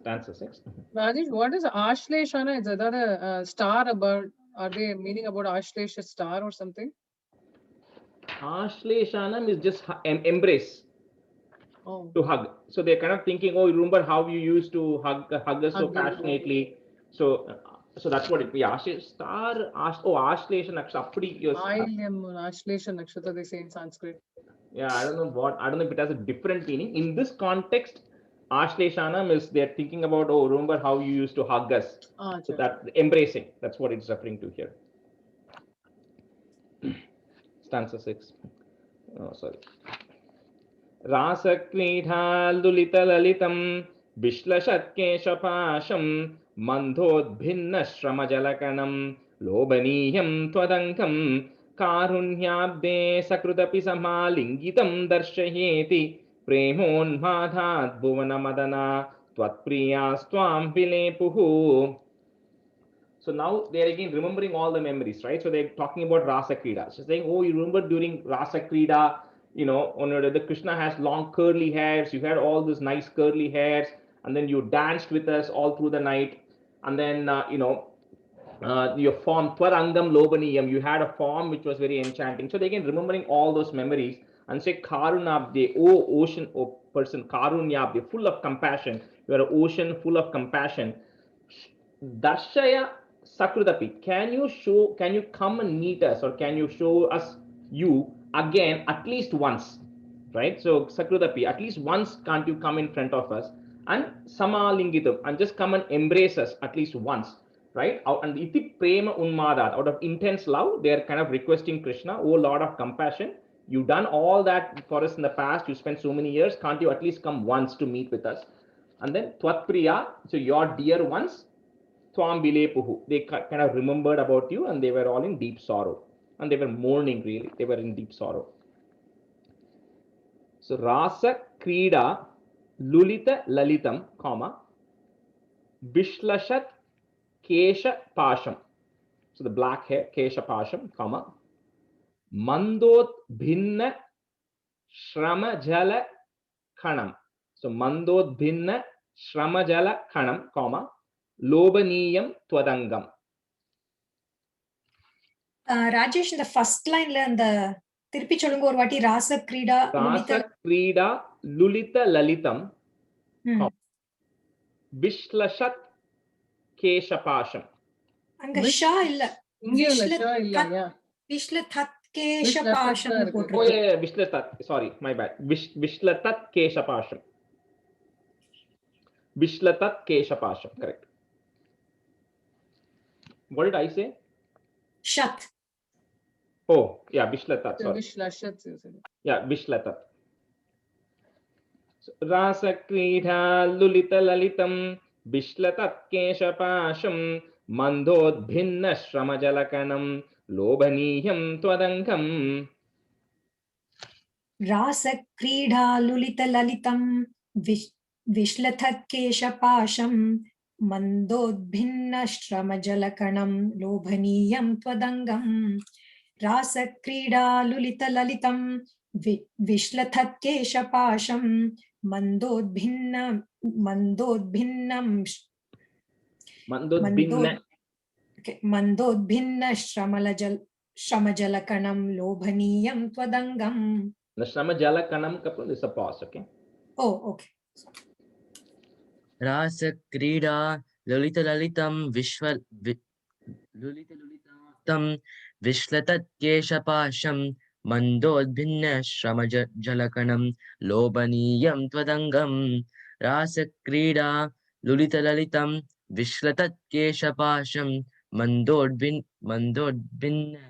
Stanza 6. Rajesh, what is Ashleshana? Is that a star about? Are they meaning about Ashlesha star or something? Ashleshanam is just embrace, Oh, to hug. So they're kind of thinking, oh, you remember how you used to hug us so Hug. passionately. So that's what it be. Ashlesha Nakshapudi. Ailyam or Ashlesha Nakshatra, they say in Sanskrit. Yeah, I don't know if it has a different meaning. In this context, Ashleshanam is they're thinking about, oh, remember how you used to hug us. Ah, So sure. that embracing, that's what it's referring to here. Stanza 6. Oh, sorry. Rasaklidhalulitalitam Vishlashatkeshapasham Mandhodbhinnashramajalakanam Lobaniyam Twadangam Karunyabde Sakrudapi Samalingitam Darshayeti Premonmadhat Bhuvanamadana Tvatpriyastvam Vilepuhu. So now they're again remembering all the memories, right? So they're talking about Rasa Krida. So saying, oh, you remember during Rasa Krida, you know, the Krishna has long curly hairs. You had all these nice curly hairs, and then you danced with us all through the night. And then, your form, Twarangam Lobaniyam, you had a form which was very enchanting. So they again remembering all those memories and say, Karunabde, oh ocean, oh person, Karunyabde, full of compassion. You are an ocean full of compassion. Darshaya Sakrudapi, can you come and meet us, or can you show us you again at least once, right? So Sakrudapi, at least once can't you come in front of us, and Samalingitam, and just come and embrace us at least once, right? And iti prema unmadat, out of intense love, they are kind of requesting Krishna, oh Lord of compassion, you've done all that for us in the past, you spent so many years, can't you at least come once to meet with us? And then Tvatpriya, so your dear ones, Twam Vilepuhu, they kind of remembered about you, and they were all in deep sorrow, and they were mourning, really, they were in deep sorrow. So Rasa Krida Lulita Lalitam, comma, Vishlashat Kesha Pasham, so the black hair, Kesha Pasham, comma, Mandot Bhinna Shrama Jala Khanam, so Mandot Bhinna Shrama Jala Khanam, comma, Lobaniyam Twadangam. Rajesh, in the first line la and the திருப்பி சொல்லுங்க ஒரு வாட்டி ராச கிரீடா Rasa Krida Lulita Lalitam Vishlashat Keshapasham. அங்க ஷா இல்ல இங்கே இல்ல ஷா இல்லையா விஷ்லதத் கேஷபாஷம் Oh போட்டிருக்கு. yeah, Vishlatat. Sorry, my bad. Vishlatat Keshapasham. Vishlatat Keshapasham. Correct. What did I say? ஷத். Oh yeah, Vishlatat. Sorry. Vishlashat. Yeah, Vishlatat. So, Rasa Krida Lulita Lalitam Vishlatat Keshapasham Mandodbhinna Shramajalakanam Lobhaniyam Twadangam. Raja கிரீடா லுலித Lalitham விஷ்லதத் கேஷபாஷம் மந்தோத்பின்ன ஸ்ரமஜலகணம் லோபனீயம் த்வதங்கம். Raja கிரீடா லுலித Lalitham விஷ்லதத் கேஷபாஷம் மந்தோத்பின்னம் மந்தோத்பின்ன ஸ்ரமஜலகணம் லோபனீயம் த்வதங்கம். The Shramajalakanam couple is a pause, okay? Oh, okay. Rasa Krida Lulita Lalitam Vishlatat Keshapasham Mandodbhinna Shramajalakanam Lobaniyam Twadangam. Rasa Krida Lulita Lalitam Vishlatat Keshapasham Mandodbhinna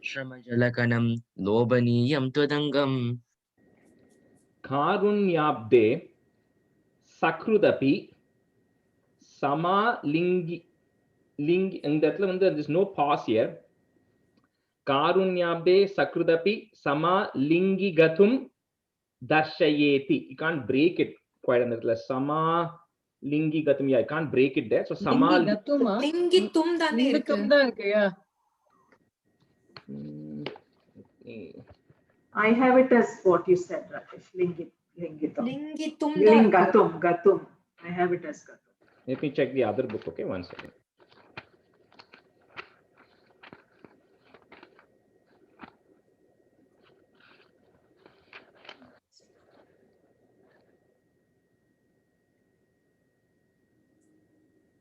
Shramajalakanam Lobaniyam Twadangam. Karunyabde Sakrudapi Sama Lingi in that there is no pause here. Karunyabde Sakrudapi Sama Lingi Gatum Darshayeti. You can't break it quite on that. Sama Lingi Gatum. Yeah, you can't break it there. So Sama Gatuma. லிங்கித்தும் தானே இருக்கு. லிங்கித்தும் தான் இருக்கு. Yeah. I have it as what you said, Rajesh. Lingitum. லிங்கித்தும் Gatum. I have it as Gatum. Let me check the other book, okay? One second.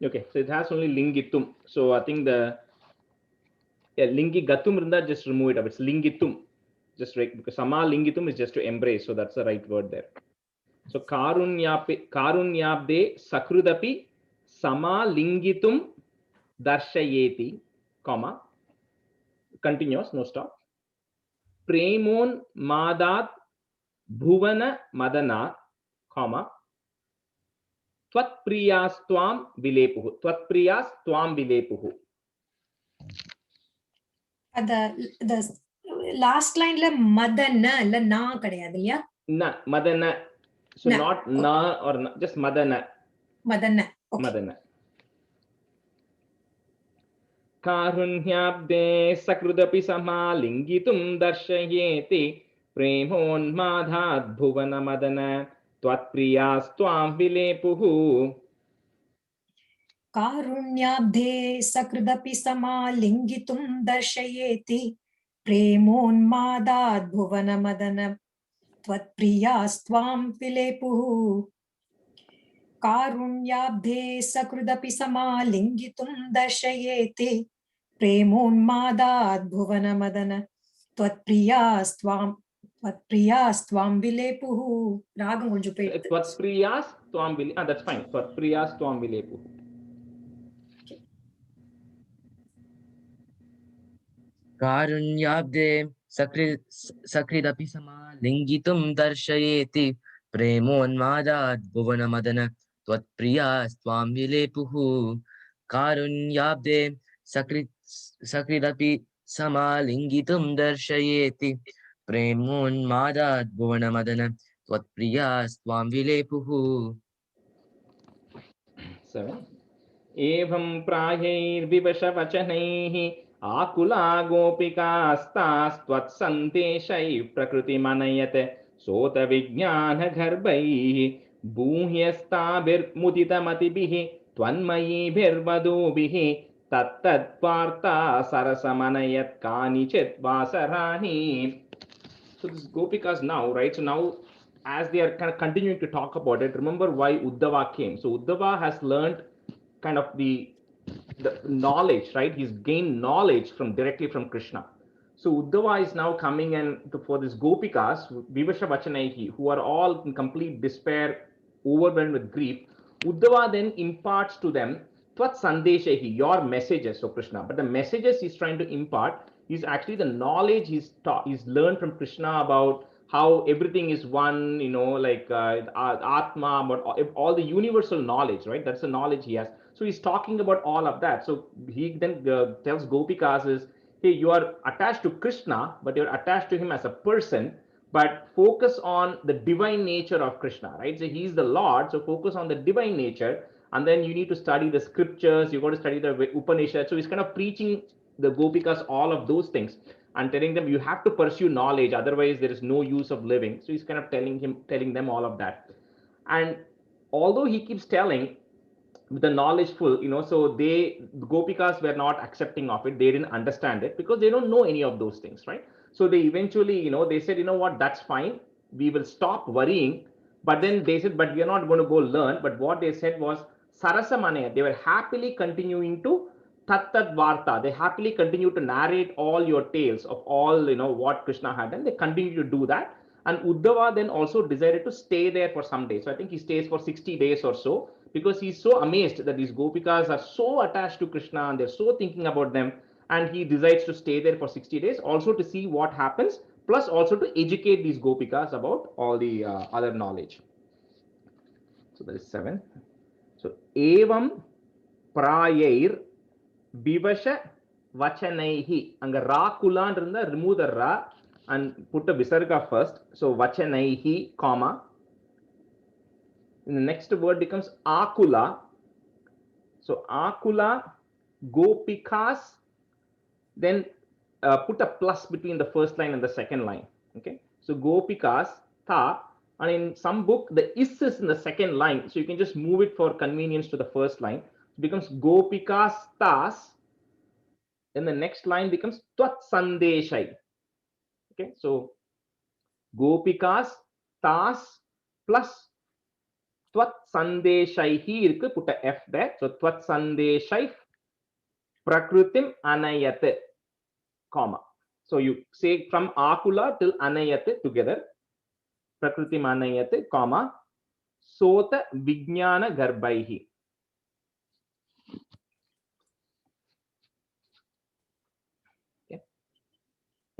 Okay, so it has only Lingitum. So I think the Lingi Gatum Rinda, just remove it up. It's Lingitum. Just right, because Sama Lingitum is just to embrace. So that's the right word there. So Karunyabde Sakrudapi Sama Lingitum Darshayeti, comma, continuous, no stop. Premon Madat Bhuvana Madana, comma, Twatpriyas Twam Vilepuhu. Twatpriyas Twam Vilepuhu. the last lineல மதன இல்ல நா கிடையாது இல்லையா? Na, Madana. So Na. not na or na, just Madana. Madana. Okay. Madana. Karunyabde Sakrudapi Sama Lingitum Darshayeti Premon Bhuvana Madana Twatpriyas Twam Vilepuhu. कारुण्याब्धे सकृदपि समालिङ्गितुं दर्शयेति प्रेमोन्मादात् भुवनमदन त्वत्प्रियास्त्वां विलेपुः. कारुण्याब्धे सकृदपि समालिङ्गितुं दर्शयेति प्रेमोन्मादात् भुवनमदन त्वत्प्रियास्त्वां विलेपुः. रागं கொஞ்சம் போயிடுது. Twatpriyas Twam Vilepuhu. That's fine. Twatpriyas Twam Vilepuhu. Karunyabde Sakridapi Sama Lingitum Darshayeti Premonmadat Bhuvanamadana Twatpriyas Twam Vilepuhu. Karunyabde Sakridapi Sama Lingitum Darshayeti Premonmadat Bhuvanamadana Twatpriyas Twam Vilepuhu. 7. Evam Prayirvivashavachanaihi Akula Gopikastas Tvatsanteshai Prakriti Manayate Sota Vijnana Garbaihi Bhuhyastabir Mudita Matibihi Tvanmayi Birvadubihi Tattat Varta Sarasamanayat Kanichit Vasarani. So this Gopikas now, right? So now as they are kind of continuing to talk about it, remember why Uddhava came. So Uddhava has learned kind of the knowledge, right? He's gained knowledge directly from Krishna. So Uddhava is now coming and for this Gopikas, Vivasha Vachanaihi, who are all in complete despair, overwhelmed with grief. Uddhava then imparts to them Tvat Sandeshahi, your messages of Krishna. But the messages he's trying to impart is actually the knowledge he's learned from Krishna about how everything is one, like Atma, but all the universal knowledge, right? That's the knowledge he has. So he's talking about all of that. So he then tells Gopikas is, hey, you are attached to Krishna, but you're attached to him as a person, but focus on the divine nature of Krishna, right? So he's the Lord, so focus on the divine nature. And then you need to study the scriptures, you got to study the Upanishad. So he's kind of preaching the Gopikas all of those things and telling them you have to pursue knowledge, otherwise there is no use of living. So he's kind of telling them all of that. And although he keeps telling the knowledgeful, so the Gopikas were not accepting of it. They didn't understand it because they don't know any of those things, right? So they eventually, they said, you know what, that's fine. We will stop worrying. But then they said, but we are not going to go learn. But what they said was, Sarasamanaya, they were happily continuing to Tattat Varta. They happily continue to narrate all your tales of all, what Krishna had done. They continue to do that. And Uddhava then also decided to stay there for some days. So I think he stays for 60 days or so, because he's so amazed that these Gopikas are so attached to Krishna and they're so thinking about them. And he decides to stay there for 60 days also to see what happens, plus also to educate these Gopikas about all the other knowledge. So that is 7. So Evam Prayair Vivasha Vachanaihi. Anga Ra Kulan irundha, remove the Ra and put a Visarga first. So Vachanaihi, comma. And the next word becomes Akula. So Akula, Gopikas, then put a plus between the first line and the second line. Okay. So Gopikas, Ta. And in some book, the is in the second line. So you can just move it for convenience to the first line. It becomes Gopikas Tas. Then the next line becomes Tvat Sandeshai. Okay. So Gopikas Tas plus Tvat Sandeshaihi, put a F there. So Tvat Sandeshai Prakrutim Anayate, comma. So you say from Akula till Anayate together. Prakriti Manayate, comma, Sota Vijnana Garbaihi. Okay.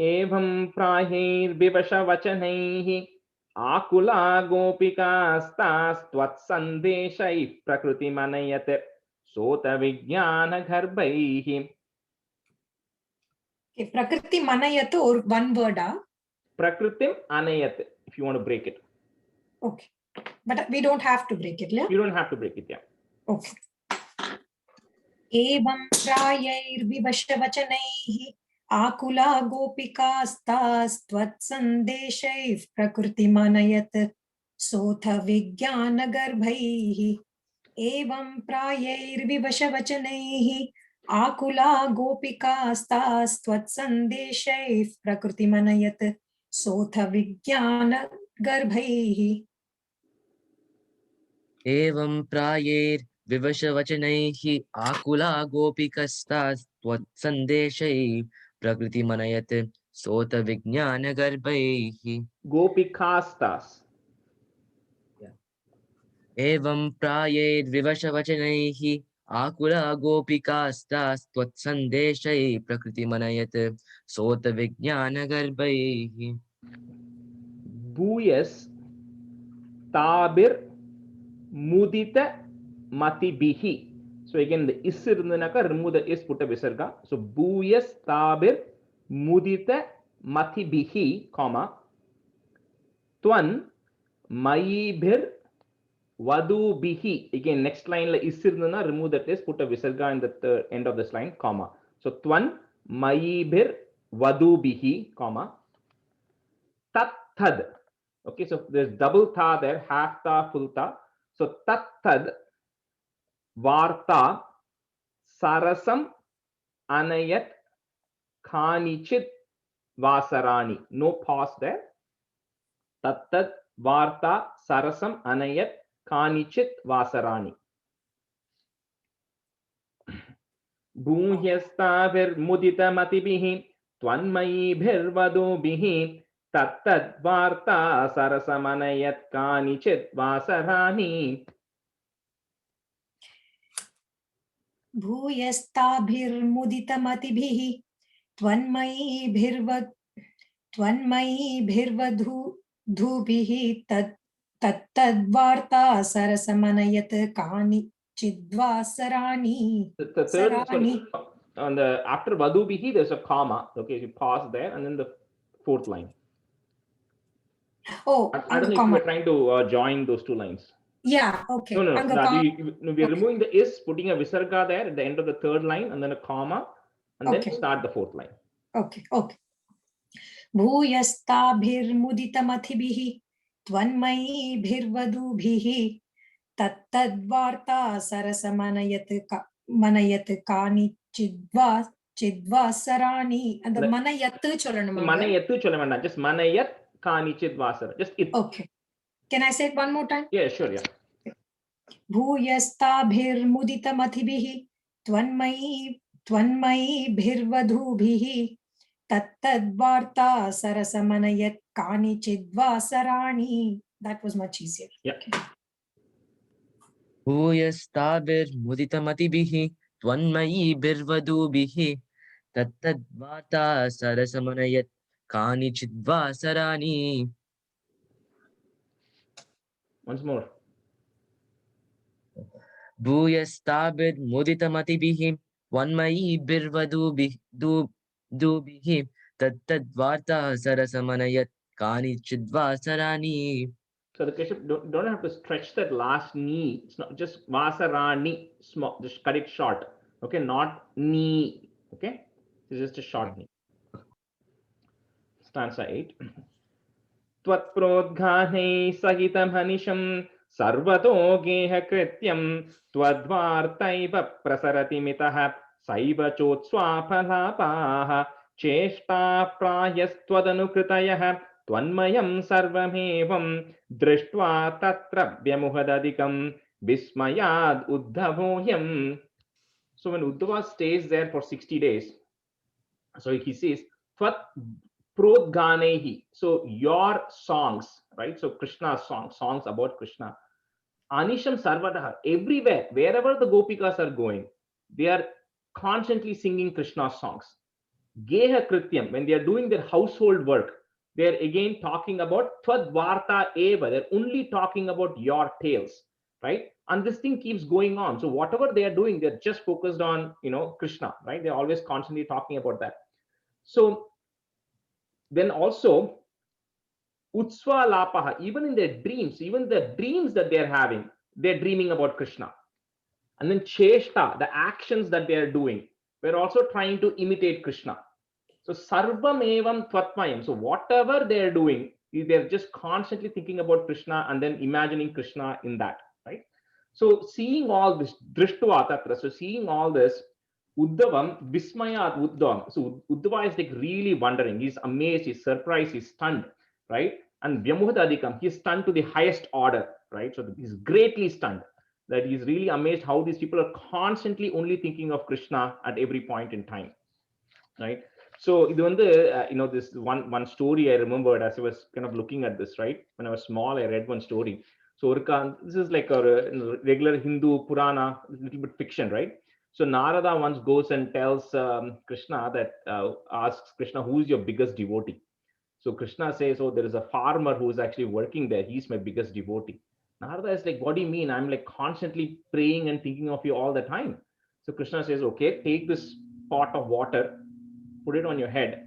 Evam Prahir Vivasha Vachanaihi Akula Gopikas Tas Tvat Sandeshai Prakriti Manayate Sota Vijnana Garbaihi. Okay, Prakriti Manayatu or one word. Prakritim Anayate, if you want to break it. Okay. But we don't have to break it, yeah? You don't have to break it, yeah. Okay. Evam prayair vivasha vachanaihi akula gopikastas tvat sandeshaiv prakriti manayat sotha vijnana garbhaihi. Evam prayair vivasha vachanaihi akula gopikastas tvat sandeshaiv prakriti manayat sotha vijnana garbhaihi. Evam prayer vivashavachanaihi akula gopikastas tvatsandeshai prakriti manayat sota vijnana garbhaihi. Gopikastas. Evam prayer vivashavachanaihi akula gopikastas tvatsandeshai prakriti manayat sota vijnana garbhaihi. Bhuyas Tabir Mudita Matibihi. So again, the is irundhanaka, remove the is, put a visarga. So Bhuyas Tabir Mudita Matibihi, comma, Twan Mayibhir Vadubihi. Again, next line la is irundhana, remove that is, put a visarga in the end of this line, comma. So Twan Mayibhir Vadubihi, comma, Tat Thad. Okay, so there's double tha there, half tha, full tha. So tat thad varta sarasam anayat kanichit vasarani. No pause there. Tattad varta sarasam anayat kanichit vasarani. Bhuhyastabhirmuditamatibihi tvanmayibhirvadobihi tattad varta sarasamanayat kanichit vasarani. भूयस्ताभिर्मुदितमतिभिः त्वन्मयीभिर्वधूभिः तत्तद्वार्ता सरसमनयत् कानिचिद्वासराणि The third, sorry, सराणि. on the after vadubihi, there's a comma. Okay, you pause there, and then the fourth line. Oh, I don't know if you were trying to join those two lines. yeah, okay. No, Anga we're removing the is, putting a visarga there at the end of the third line, and then a comma, and then start the fourth line. Okay, okay. भूयस्ताभिर्मुदितमथिभिः त्वन्मयीभिर्वधूभिः तत्तद्वार्ता सरसमनयत् कानिचिद्वासराणि. அந்த மனயத்து சொல்லணுமா? மனயத்து சொல்ல வேண்டாம், just மனயத் கானிச்சித் வாசர, just it. Okay, can I say it one more time? Yeah, sure, yeah. भूयस्ताभिर्मुदितमथिभिः त्वन्मयीभिर्वधूभिः तत्तद्वार्ता सरसमनयत् कानिचिद्वासराणि. That was much easier. Yeah. भूयस्ताभिर्मुदितमतिभिः त्वन्मयीभिर्वधूभिः तत्तद्वार्ता सरसमनयत् कानिचिद्वासराणि. Once more. भूयस्ताभिर्मुदितमतिभिः त्वन्मयीभिर्वधूभिः तत्तद्वार्ता सरसमनयत् कानिचिद्वासराणि. So the Keshav, don't have to stretch that last ni. It's not just vasarani, small, just cut it short. Okay, not ni. Okay, it's just a short ni. Stanza 8. Tvatprodghane sahitam hanisham sarvato geha krityam twadvartaiva prasarati mitaha saiva chotswapalapaha cheshta prayastvadanukritayah tvanmayam sarvamevam drishtva tatra vyamuhadadikam vismayad uddhavoyam. So when Uddhava stays there for 60 days, so he says, Tvat prodganehi. So your songs, right? So Krishna's songs about Krishna. Anisham sarvadaha. Everywhere, wherever the Gopikas are going, they are constantly singing Krishna's songs. Geha krityam, when they are doing their household work, they are again talking about Twadvarta eva. They're only talking about your tales, right? And this thing keeps going on. So whatever they are doing, they're just focused on, Krishna, right? They're always constantly talking about that. So then also, Utsva Lapaha, even in their dreams, even the dreams that they're having, they're dreaming about Krishna. And then Cheshta, the actions that they are doing, we're also trying to imitate Krishna. So Sarvam Evam Tvatmayam. So whatever they're doing, they're just constantly thinking about Krishna and then imagining Krishna in that, right? So seeing all this, Drishtva Tatra, so seeing all this, Uddhavam, Vismayat Uddhavam. So Uddhava is like really wondering. He's amazed, he's surprised, he's stunned, right? And Vyamuhadadikam, he's stunned to the highest order, right? So he's greatly stunned that he's really amazed how these people are constantly only thinking of Krishna at every point in time, right? So this one story I remembered as I was kind of looking at this, right? When I was small, I read one story. So this is like a regular Hindu Purana, a little bit fiction, right? So Narada once goes and tells Krishna that, asks Krishna, who is your biggest devotee? So Krishna says, oh, there is a farmer who is actually working there. He's my biggest devotee. Narada is like, what do you mean? I'm like constantly praying and thinking of you all the time. So Krishna says, okay, take this pot of water, put it on your head,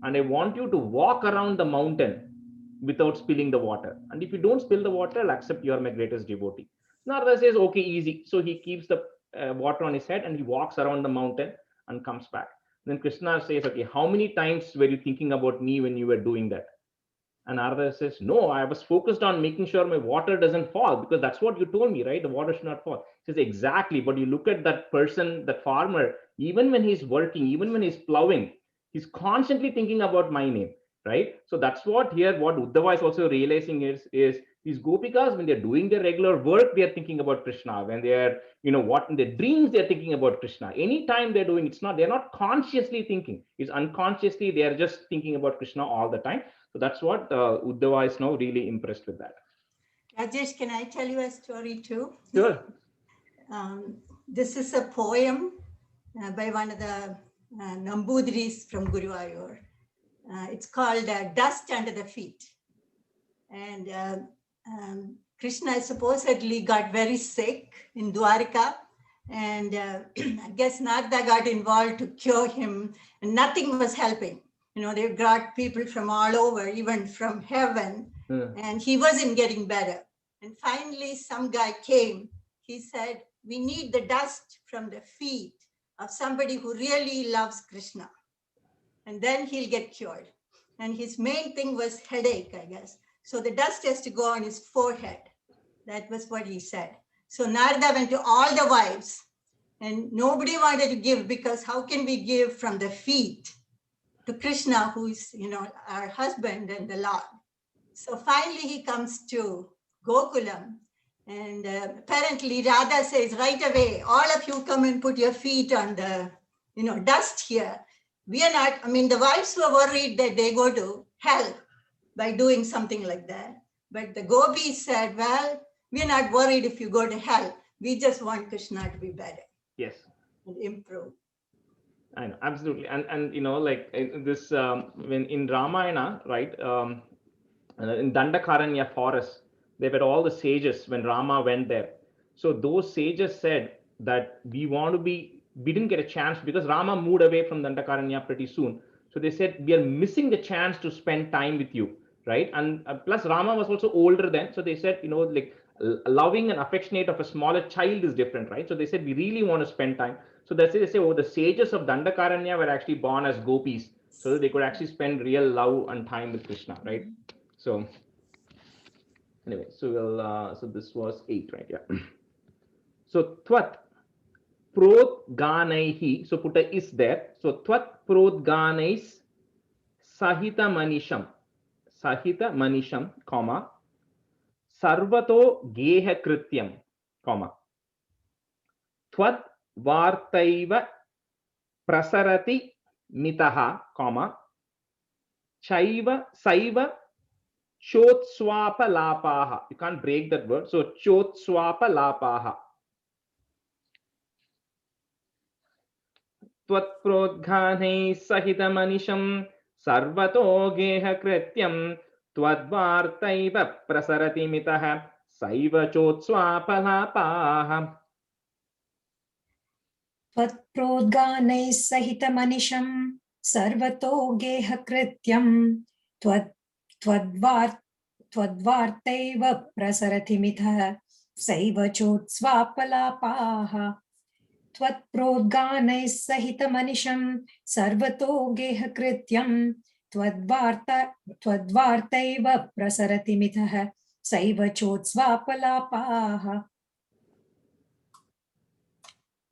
and I want you to walk around the mountain without spilling the water. And if you don't spill the water, I'll accept you are my greatest devotee. Narada says, okay, easy. So he keeps the water on his head and he walks around the mountain and comes back. Then Krishna says, okay, how many times were you thinking about me when you were doing that? And Narada says, no, I was focused on making sure my water doesn't fall, because that's what you told me, right? The water should not fall. He says, exactly. But you look at that person, that farmer, Even when he's working, even when he's plowing, he's constantly thinking about my name, right? So that's what here, what Uddhava is also realizing is these gopikas, when they're doing their regular work, they're thinking about Krishna. When they're, what in their dreams, they're thinking about Krishna. Anytime they're doing, they're not consciously thinking. It's unconsciously, they're just thinking about Krishna all the time. So that's what Uddhava is now really impressed with that. Rajesh, can I tell you a story too? Sure. This is a poem by one of the Nambudris from Guruvayur. It's called Dust Under the Feet. And Krishna supposedly got very sick in Dwarka. And I guess Narada got involved to cure him, and nothing was helping. They brought people from all over, even from heaven, and he wasn't getting better. And finally, some guy came. He said, we need the dust from the feet of somebody who really loves Krishna, and then he'll get cured. And his main thing was headache, I guess. So the dust has to go on his forehead. That was what he said. So Narada went to all the wives, and nobody wanted to give, because how can we give from the feet to Krishna, who's, our husband and the Lord? So finally he comes to Gokulam, and apparently Radha says, right away, all of you come and put your feet on the, dust here. We are not, the wives were worried that they go to hell by doing something like that. But the gopis said, well, we're not worried if you go to hell. We just want Krishna to be better. Yes. And improve. I know, absolutely. And like this, when in Ramayana, right, in Dandakaranya forest, they were all the sages when Rama went there. So those sages said that we didn't get a chance because Rama moved away from Dandakaranya pretty soon. So they said, we are missing the chance to spend time with you, right? And plus Rama was also older then. So they said, like loving and affectionate of a smaller child is different, right? So they said, we really want to spend time. So that's it. They say, oh, the sages of Dandakaranya were actually born as gopis, so that they could actually spend real love and time with Krishna, right? So anyway, so we'll, so this was 8, right? Yeah. So Tvat Prodganaihi, so put a is there. So Tvat Prodganais Sahita Manisham, comma, Sarvato Geha Krityam, comma, Tvat Vartaiva Prasarati Mitaha, comma, Saiva Chotswapa Lapaha. You can't break that word. So Chotswapa Lapaha. Tvat Prodghane Sahita Manisham Sarvato Geha Krityam Twadvartaiva Prasarati Mitaha Saiva Chotswapa Lapaha. त्वत्प्रोद्गानैः सहितमनिशं सर्वतो गेहकृत्यं त्वद्वार्तैव प्रसरति मिथः सैव चोत्स्वापलापाः त्वत्प्रोद्गानैः सहितमनिशं सर्वतो गेहकृत्यं त्वद्वार्तैव प्रसरति मिथः सैव चोत्स्वापलापाः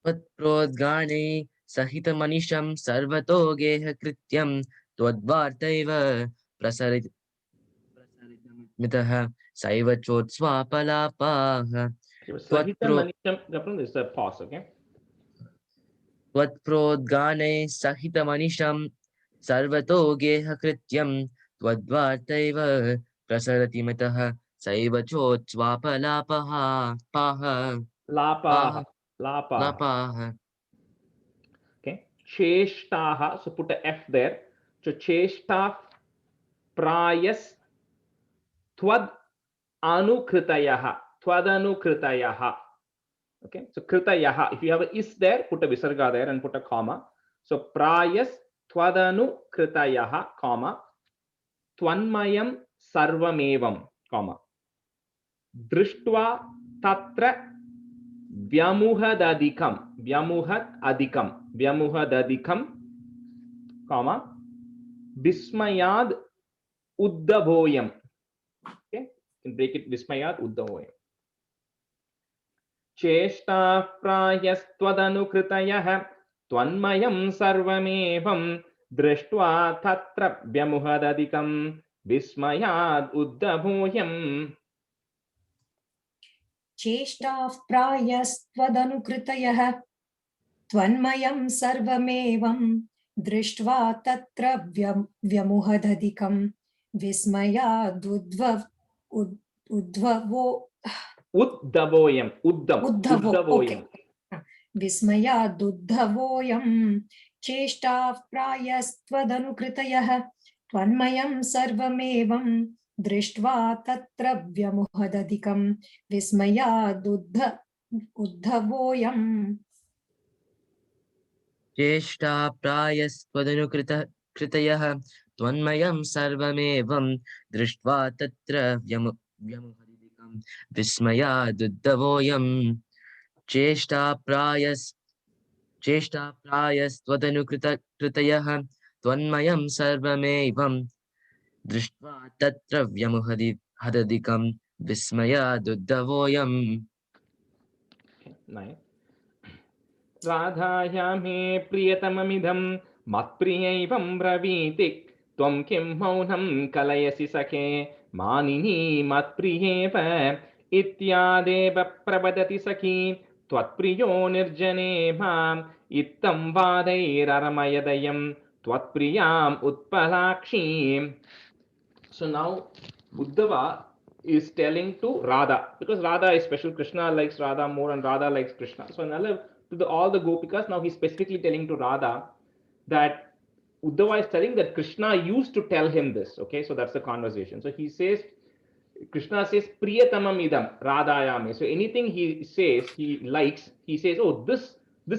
त्वत्प्रोद्गाने सहितमनिशं सर्वतो गेहकृत्यं त्वद्वार्तैव प्रसरितमितः सैव चोत्स्वापलापाः Sahita Manisham, this is a pause, okay? त्वत्प्रोद्गाने सहितमनिशं सर्वतो गेहकृत्यं त्वद्वार्तैव प्रसरतिमितः सैव चोत्स्वापलापः Lapaha. Okay. Cheshtaha. So put a F there. So cheshta prayas tvad anukritayaha. Okay. So kritayaha. If you have a is there, put a visarga there and put a comma. So prayas tvadanukhritayaha, comma, tvanmayam sarvamevam, comma, drishtva tatra vyamухададикам, comma, vismayad uddavoyam. Okay, you can break it, vismayad uddavoyam. Cheshta prayastvadanukritayah त्वन्मयं सर्वमेवं दृष्ट्वा तत्र व्यमुहदधिकं विस्मयाद् उद्धभूयम् चेष्टाः प्रायस्त्वदनुकृतयः त्वन्मयं सर्वमेवं दृष्ट्वा तत्र व्यमुहदधिकं उद्धवोऽयम् उद्धवोऽयम् विस्मयादुद्धवोऽयं चेष्टाः प्रायस्त्वदनुकृतयः त्वन्मयं सर्वमेवं दृष्ट्वा तत्र व्यमुहदधिकं विस्मयादुद्धवोऽयम् चेष्टा प्रायस्त्वदनुकृतयः त्वन्मयं सर्वमेवं दृष्ट्वा तत्र व्यमुहदिकं विस्मयादुद्धवोऽयम् चेष्टा प्रायस्त्वदनुकृतयः त्वन्मयं सर्वमेवं दृष्ट्वा तत्र व्यमुहदिकं विस्मयादुद्धवोऽयम् राधाया मे प्रियतममिदं मत्प्रियैवं ब्रवीति त्वं किं मौनं कलयसि सखे मानिनी मत्प्रियेव इत्यादेव प्रवदति सखी त्वत्प्रियो निर्जने माम् इत्थं वादैररमयदयं त्वत्प्रियाम् उत्पलाक्षीम्. So now Uddhava is telling to Radha, because Radha is special. Krishna likes Radha more and Radha likes Krishna. So now to all the gopikas, now he's specifically telling to Radha that Uddhava is telling that Krishna used to tell him this. Okay, so that's the conversation. So he says, Krishna says, Priyatamam idam Radhayame. So anything he says, he likes, he says, oh, this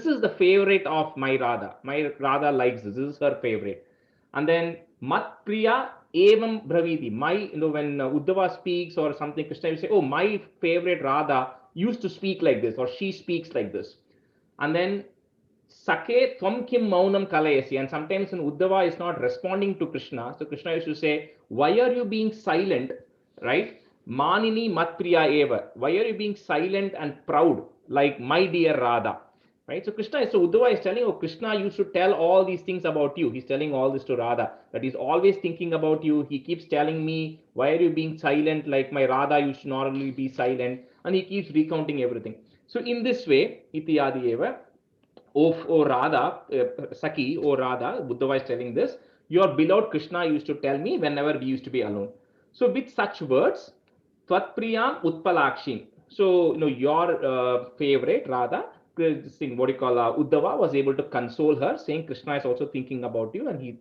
is the favorite of my Radha. My Radha likes this. This is her favorite. And then Mat Priya Evam Braviti. My, when Uddhava speaks or something, Krishna will say, oh, my favorite Radha used to speak like this, or she speaks like this. And then Sakhe Tvam Kim Maunam Kalayasi. And sometimes when Uddhava is not responding to Krishna, so Krishna used to say, why are you being silent? Right? Manini Mat Priya Eva. Why are you being silent and proud like my dear Radha? Right? So Uddhava is telling, oh, Krishna used to tell all these things about you. He's telling all this to Radha, that he's always thinking about you. He keeps telling me, why are you being silent like my Radha used to normally be silent? And he keeps recounting everything. So in this way, iti adi eva, O Radha, Saki, O Radha, Uddhava is telling this, your beloved Krishna used to tell me whenever we used to be alone. So with such words, Tvatpriyam Utpalakshim. So, your favorite Radha, what you call Uddhava, was able to console her, saying Krishna is also thinking about you and he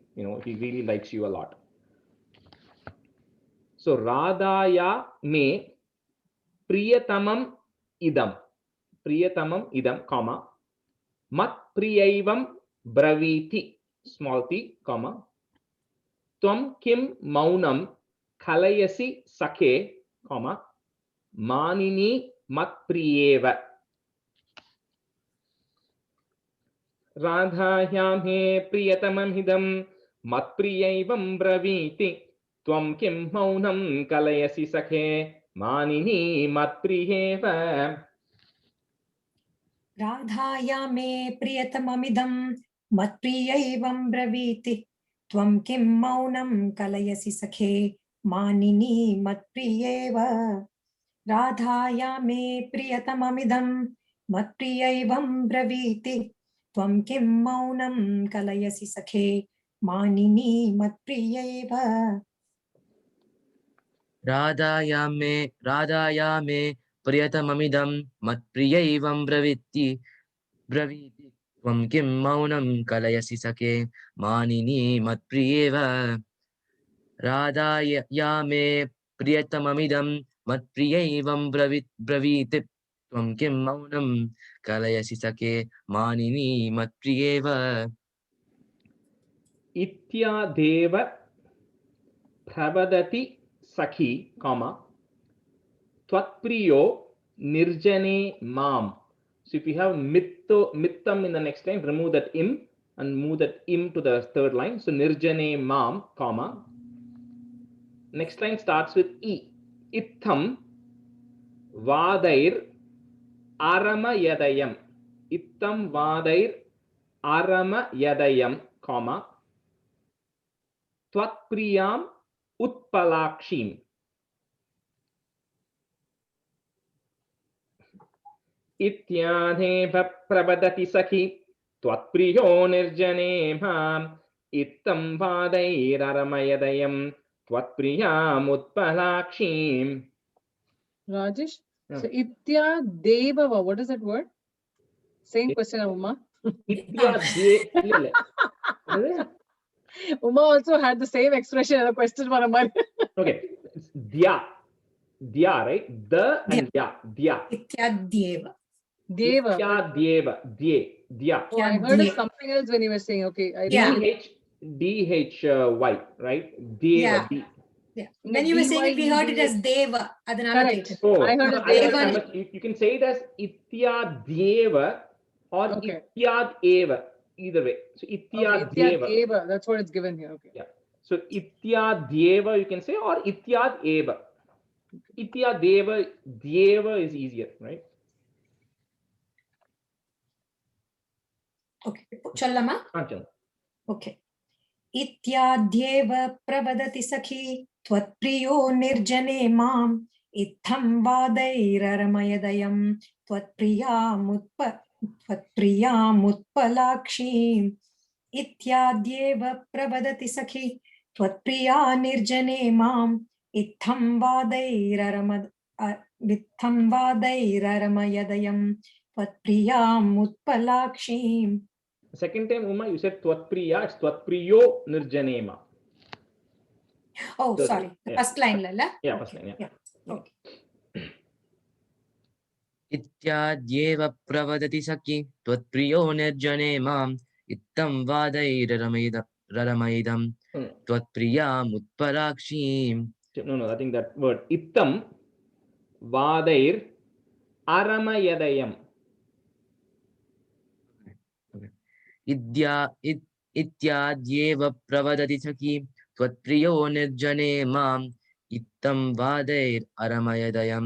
really likes you a lot. So Radhaya me priyatamam idam, comma, mat priyaivam braviti, small t, comma, tvam kim maunam kalayasi sakhe, comma, manini mat priyeva. Radhayam he priyatamam hidam matpriyaivam braviti tvam kim maunam kalayasi sakhe manini matpriyeva. राधाया मे प्रियतममिदं मत्प्रियैवं ब्रवीति त्वं किं मौनं कलयसि सखे मानिनी मत्प्रियेव राधाया मे प्रियतममिदं मत्प्रियैवं ब्रवीति त्वं किं मौनं कलयसि सखे मानिनी मत्प्रियेव राधाया मे प्रियतममिदं मत्प्रियैवं ब्रवीति त्वं किं मौनं कलयसि सखे मानिनी मत्प्रियेव राधाया मे प्रियतममिदं मत्प्रियैवं ब्रवीति त्वं किं मौनं कलयसि सखे मानिनी मत्प्रियेव इत्यादेव प्रवदति सखी, comma, Tvatpriyo nirjane mam. So if you have mittam in the next line, remove that im and move that im to the third line. So nirjane mam, comma. Next line starts with e. Itham vadair aramayadayam. Itham vadair arama yadayam, comma, tvatpriyam utpalakshim. Ityadhe prabadati sakhi tvatpriyo nirjane bham ittam vadair aramayadayam tvatpriyam utpalakshim. Rajesh, Yeah. so Itya Devava, what is that word? Same question, Uma. Uma also had the same expression and a question for a month. Okay, it's Dya, right? The and Dya, Dya. Ityadyeva. Deva. Dya, Dya. Oh, I heard of something else when you were saying, okay. I Yeah. DHY, right? Yeah. Deva, D. Yeah. Like When you were saying it, we heard it DYEVA. as Deva. Adanala Correct. kettu. Oh, I heard no, as I Deva. you can say it as Itya Deva or Okay. Ityad Eva, either way. So Itya Okay, Itya Deva. Deva, that's what it's given here. Okay. Yeah. So Itya Deva you can say, or Ityad Eva. Itya Deva, Deva is easier, right? Okay. Challama. Chal. Okay. Ityadyeva pravadati sakhi tvatpriyo nirjane mam itham vadairaramayadayam tvatpriyamutpalakshim. Ityadyeva pravadati sakhi tvatpriya nirjane mam itham vadairaramayadayam tvatpriyamutpalakshim. Second time, Uma, you said Tvatpriya, it's Tvatpriyo Nirjanema. Oh, So, sorry. The yeah. first line, Lala. Yeah, first line, yeah. Okay. Ityadyeva pravadati sakhi tvatpriyo nirjane mam ittam vadairaramayidam tvatpriyam utpalakshim. No, I think that word Ittam Vadair Aramayadayam. Ityadyeva pravadati sakhi tvatpriyo nirjane mam ittam vadair aramayadayam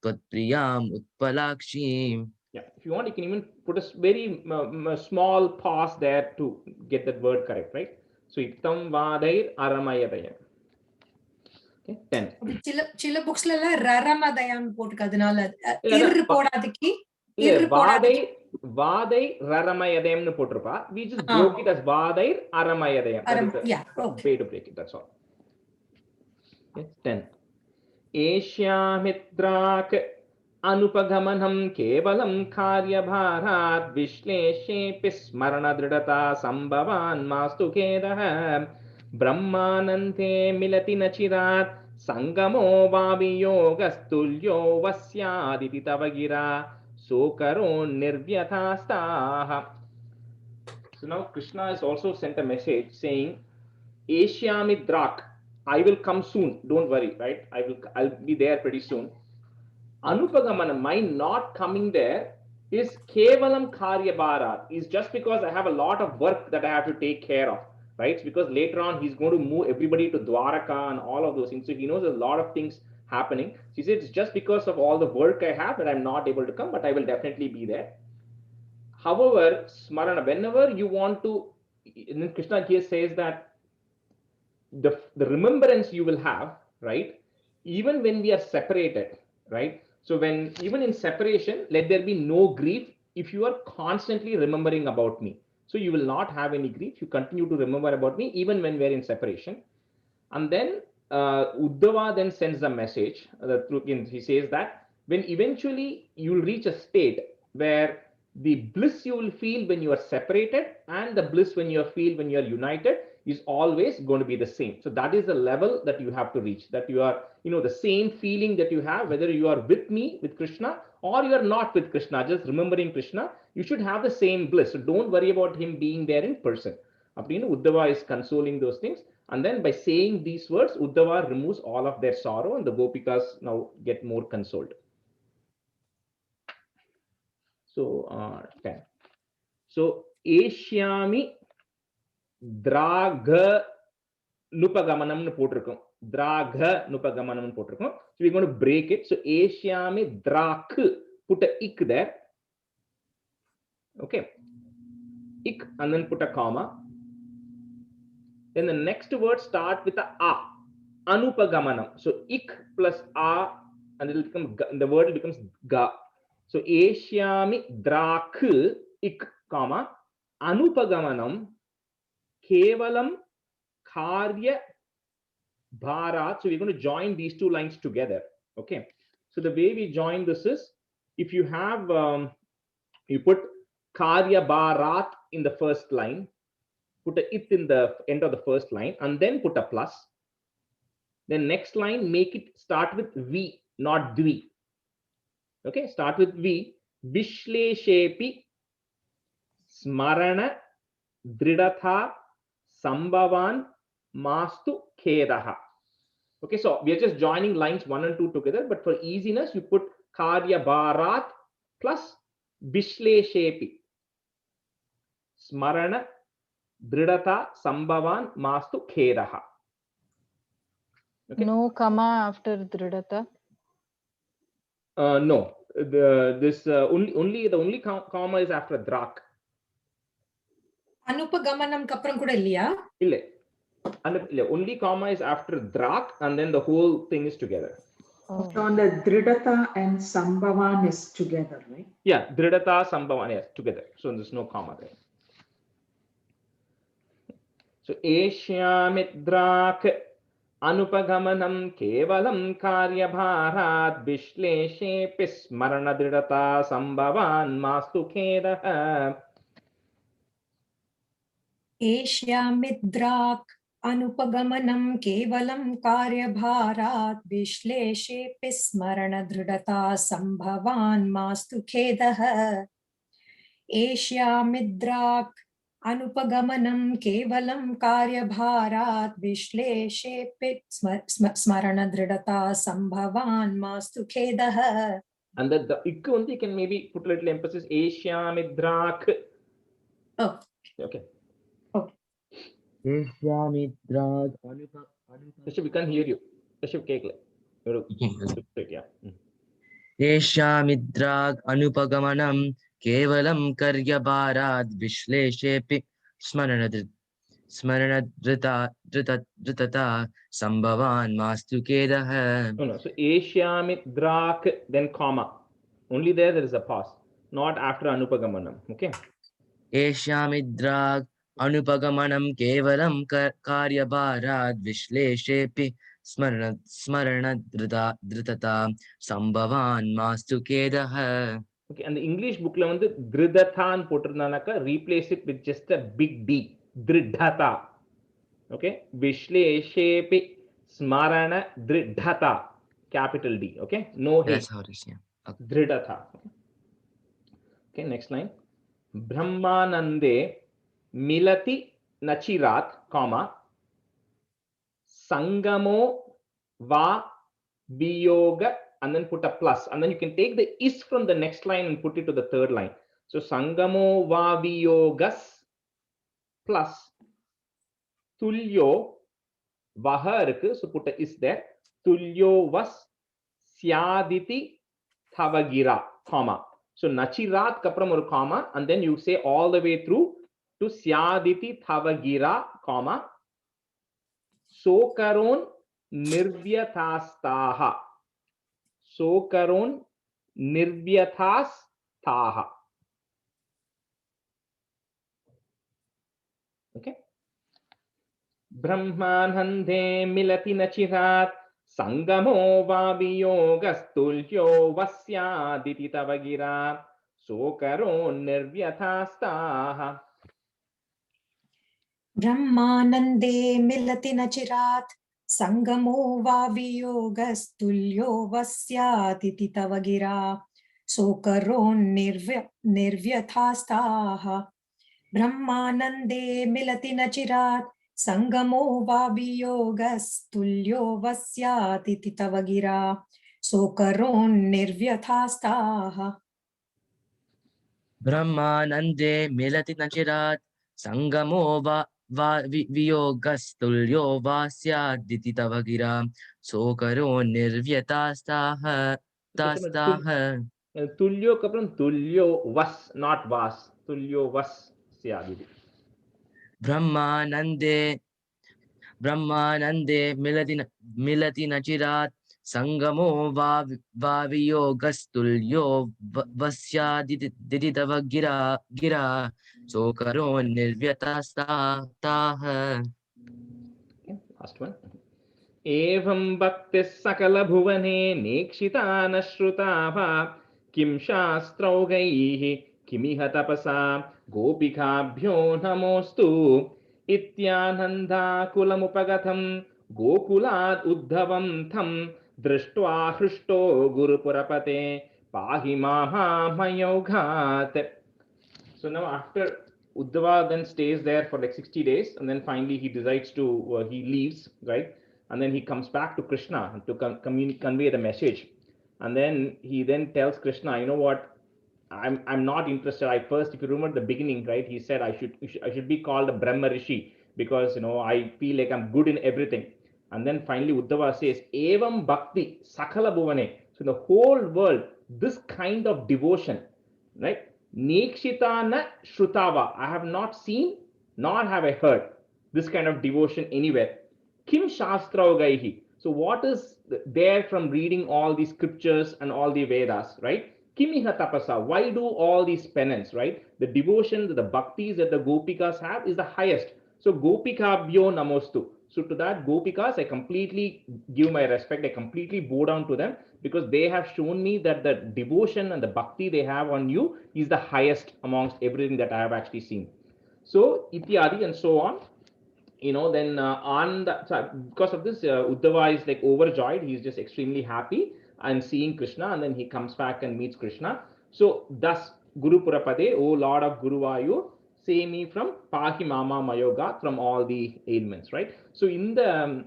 tvatpriyam utpalakshim. Yeah, if you want, you can even put a very small pause there to get that word correct, right? So Ittam Vadair Aramayadayam. Okay, 10. சில புக்ஸ்ல எல்லாம் ரரமதயம் போட்டுக்கிறதுனால Vaday Raramayadayam potrapa. We just broke it as Vaday Aramayadayam. That is the way to break it. That's all. Okay, 10. Eshyamidrak Anupagamanam Kevalam Karyabharat Vishleshe Pismarana Dridata Sambhavan Mastu Kedaha Brahmanante Milati Nachirat Sangamo Vavi Yogastulyo Vasyaditi Tavagira Sokaro Nirvyathastaha. So now Krishna has also sent a message saying, Eshyamidrak, I will come soon, don't worry, right? I'll be there pretty soon. Anupagamana, my not coming there is Kevalam Karyabharat, is just because I have a lot of work that I have to take care of, right? It's because later on he's going to move everybody to Dwaraka and all of those things. So he knows there's a lot of things happening. So he said it's just because of all the work I have that I'm not able to come, but I will definitely be there. However, Smarana, whenever you want to, and then Krishna here says that the remembrance you will have, right? Even when we are separated, right? So when even in separation, let there be no grief if you are constantly remembering about me. So you will not have any grief. You continue to remember about me even when we're in separation. And then Uddhava then sends a message. He says that when eventually you'll reach a state where the bliss you will feel when you are separated and the bliss when you feel when you are united is always going to be the same. So that is the level that you have to reach, that you are, the same feeling that you have, whether you are with me, with Krishna, or you are not with Krishna, just remembering Krishna, you should have the same bliss. So don't worry about him being there in person. Uddhava is consoling those things. And then by saying these words, Uddhava removes all of their sorrow and the Gopikas now get more consoled. So 10. So Eshyami Draga Nupagamanam potrikum. Draga Nupagamanam potrikum. So we're going to break it. So Eshyami Drak. Put a ik there. Okay. ik, and then put a comma. Then the next word start with a anupagamanam. So ik plus a, and it will become the word becomes ga. So eshyami drak ik, comma anupagamanam kevalam karya bharat. So we're going to join these two lines together. Okay. So the way we join this is, if you have you put karya bharat in the first line, put a it in the end of the first line, and then put a plus. Then next line, make it start with V, not dvi. Okay, start with V. Vishleshepi smarana dridhatha sambhavan mastu khedaha. Okay, so we are just joining lines 1 and 2 together, but for easiness, you put karya bharat plus vishleshepi smarana dridhata sambhavan mastu khedaha. Okay. No comma after dridhata. No, the only comma is after drak. Anupagamanam kapram kuda illaya? Ille. Only comma is after drak, and then the whole thing is together. Oh. So on the Dridata and Sambhavan is together, right? Yeah, dridhata sambhavan, yes, together. So there's no comma there. So eshyamidrak anupagamanam kevalam karyabharat vishleshe pismarana dridhata sambhavan mastu khedaha. एष्यामिद्राक् अनुपगमनं केवलं कार्यभारात् विश्लेषेऽपि स्मरणदृढता सम्भवान् मास्तु खेदः एष्यामिद्राक् अनुपगमनं केवलं कार्यभारात् विश्लेषेऽपि स्मरणदृढता सम्भवान् मास्तु खेदः. And the ik only can maybe put a little emphasis. Eshyamidrak. Oh. Okay. Eshyamidrag Kashyap, we can't hear you. Kashyap, kekle. Yeah. Eshyamidrag anupagamanam kevalam karyabharad vishleshepi smaranadritata sambhavan mastu kedaha. No. So eshyamidrak, then comma. Only there is a pause, not after anupagamanam. Okay. Eshyamidrag anupagamanam kevalam karyabharad vishleshepi smaranadritata sambhavan mastu kedaha. Okay, and the English book la vandu dridhathan potirnanaka, replace it with just a big D. Dridhata. Okay, vishleshepi smarana dridhata, capital D. Okay, no H. That's how it is. Yeah. Okay. Dridhatha. Okay, next line. Brahmanande milati nachirat, comma sangamo va viyoga, and then put a plus, and then you can take the is from the next line and put it to the third line. So sangamo va viyogas plus tulyo vaha irukku, so put a is there, tulyo vas syaditi thavagira, comma. So nachirat kapram or comma, and then you say all the way through to syaditi thavagira, comma sokaron nirvyathastaha. Sokaron nirvyathastaha. Okay. Brahmanande milati nachirat sangamo vaviyogasthulyo vasyaditi tavagira sokaron nirvyathastaha. ब्रह्मानन्दे मिलति न चिरात् संगमो वा वियोगस्तुल्यो वस्यातिति तव गिरा सोकरोन्निर्व्यथास्ताः. ब्रह्मानन्दे मिलति न चिरात् संगमो वा वियोगस्तुल्यो वस्यातिति तव गिरा सोकरोन्निर्व्यथास्ताः. Brahmanande milati nachirat sangamo va viyogastulyo vasyaditi tavagira sokaro nirvyatastaha tastaha. Tulyo kapram tulyo vas, not vas. Tulyo vas स्यादिति. ब्रह्मानन्दे मिलति न चिरात् संगमो वावियोगस्तुल्यो वस्यादिति तव गिरा सोकरो निर्व्यतास्ताः. Last one. एवं भक्तिः सकलभुवने नेक्षिता न श्रुता वा किं शास्त्रौघैः किमिह तपसा गोपिकाभ्यो नमोऽस्तु इत्यानन्दाकुलमुपगतं गोकुलात् उद्धवं तं दृष्ट्वा हृष्टो गुरुपुरपते पाहि माहामयोघात्. So now after Uddhava then stays there for like 60 days and then finally he decides to, he leaves, right? And then he comes back to Krishna to convey the message. And then he then tells Krishna, you know what, I'm not interested. I first, if you remember the beginning, right, he said I should be called a Brahma Rishi because, you know, I feel like I'm good in everything. And then finally Uddhava says, Evam Bhakti Sakala Bhuvane. So in the whole world, this kind of devotion, right? Nekshita na Shrutava. I have not seen, nor have I heard this kind of devotion anywhere. Kim Shastraugaihi. So what is there from reading all these scriptures and all the Vedas, right? Kimiha tapasa. Why do all these penance, right? The devotion, the bhaktis that the Gopikas have is the highest. So Gopikabhyo namostu. So to that Gopikas, I completely give my respect. I completely bow down to them because they have shown me that the devotion and the bhakti they have on you is the highest amongst everything that I have actually seen. So ityadi and so on. You know, then because of this, Uddhava is like overjoyed. He's just extremely happy and seeing Krishna, and then he comes back and meets Krishna. So thus, Guru Purapade, O Lord of Guruvayu, save me from Pahi Mama Mayoga, from all the ailments, right? So in the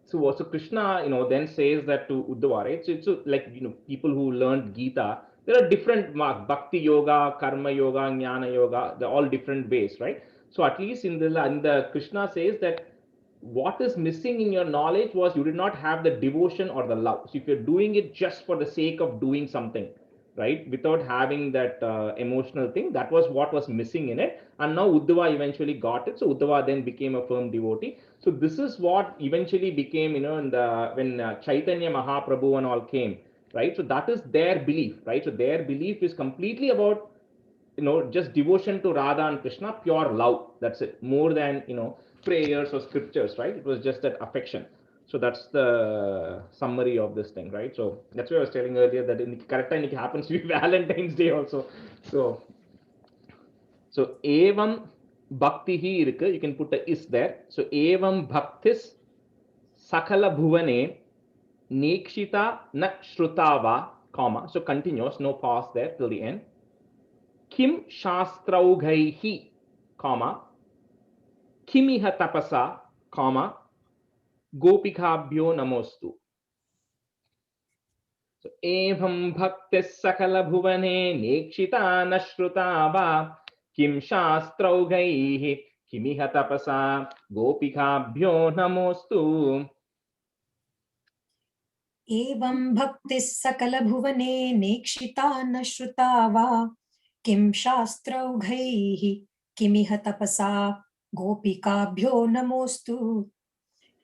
so Krishna, you know, then says that to Uddhava, right? So it's like, you know, people who learned Gita, there are different bhakti yoga, karma yoga, jnana yoga, they're all different ways, right? So at least in the Krishna says that what is missing in your knowledge was you did not have the devotion or the love. So if you're doing it just for the sake of doing something, right, without having that emotional thing, that was what was missing in it. And now Uddhava eventually got it. So Uddhava then became a firm devotee. So this is what eventually became, you know, in the when Chaitanya Mahaprabhu and all came, right? So that is their belief, right? So their belief is completely about, you know, just devotion to Radha and Krishna, pure love. That's it. More than, you know, prayers or scriptures, right? It was just that affection. So that's the summary of this thing, right? So that's what I was telling earlier, that in the correct time it happens to be Valentine's Day also. So evam bhaktihi irukku, you can put a is there. So evam bhaktis sakala bhuvane nekshita na shrutava, comma. So continuous, no pause there till the end. Kim shastraugaihi, comma, kimiha tapasa, comma, gopikabhyo namostu. So evam bhaktis sakala bhuvane nekshita na shrutava kim shastraugaihi kimiha tapasa gopikabhyo namostu. एवं भक्तिः सकलभुवने नेक्षिता न श्रुता वा किं शास्त्रौघैः किमिह तपसा गोपिकाभ्यो नमोऽस्तु.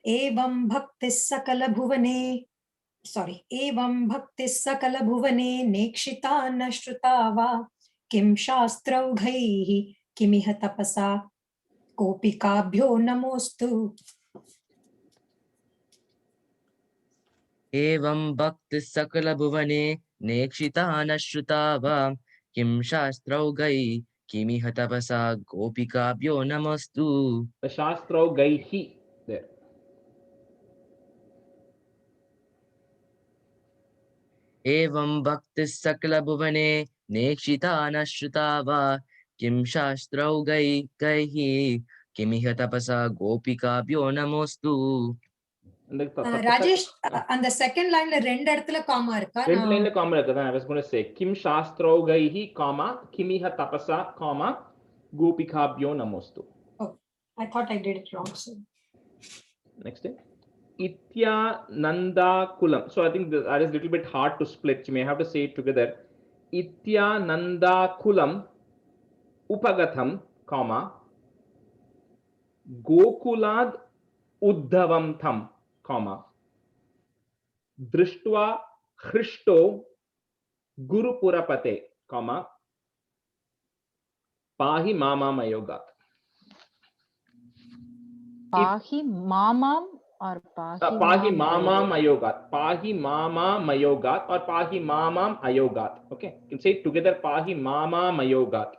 एवं भक्तिः सकलभुवने एवं भक्तिः सकलभुवने नेक्षिता न श्रुता वा किं शास्त्रौघैः किमिह तपसा गोपिकाभ्यो नमोऽस्तु. एवं भक्तिः सकलभुवने नेक्षिता न श्रुता वा किं शास्त्रौघैः किमिह तपसा गोपिकाभ्यो नमोऽस्तु. The shastraugaihi there. एवं भक्तिः सकलभुवने नेक्षिता न श्रुता वा किं शास्त्रौघैः किमिह तपसा गोपिकाभ्यो नमोऽस्तु. ராஜேஷ், அந்த செகண்ட் லைன்ல ரெண்டு இடத்துல காமா இருக்கா? ரெண்டு லைன்ல காமா இருக்குதா? I was going to say kim shastraugaihi, comma, kimiha tapasa, comma, gopikabhyo namostu. Oh, I thought I did it wrong. So. Next thing. Itya Nanda Kulam. So I think that is a little bit hard to split. You may have to say it together. Itya Nanda Kulam upagatham, comma, gokulad uddhavam tham, comma, drishtva Hristo Guru Purapate, comma, Pahi Mama Mayogat. Pahi mamam or Pahi Mamam Ayogat. Pahi Mama Mayogat or Pahi Mamam Ayogat. Okay, you can say it together. Pahi Mama Mayogat.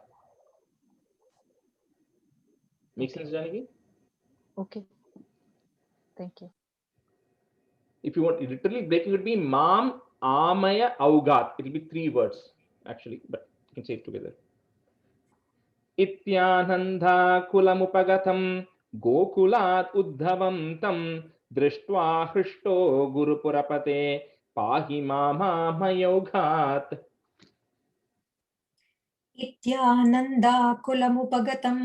Make sense, Janaki? Okay. Thank you. If you want literally breaking, it would be Mam Amaya Augat. It will be 3 words actually, but you can say it together. Ityananda kulamupagatham gokulat uddhavam tam drishtva Hristo Guru Purapate pahi mama mayoghat. इत्यानन्दाकुलमुपगतं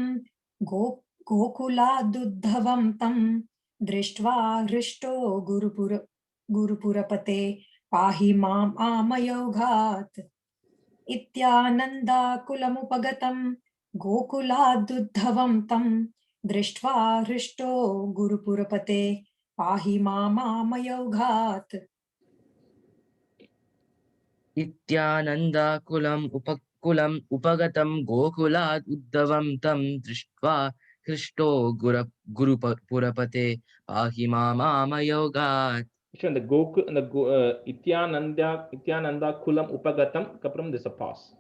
गोकुलादुद्धवं तं दृष्ट्वा हृष्टो गुरुपुरपते पाहि माम् आमयोगात् इत्यानन्दाकुलमुपगतं गोकुलादुद्धवं तं दृष्ट्वा हृष्टो गुरुपुरपते पाहि माम् आमयोगात् इत्यानन्दाकुलम् उपगतं गोकुलात् उद्धवं तं दृष्ट्वा हृष्टो गुरुपुरपते पाहि मामामयोगात्. The Goku and the Ityananda Kulam Upagatam Kapram, there's a pause.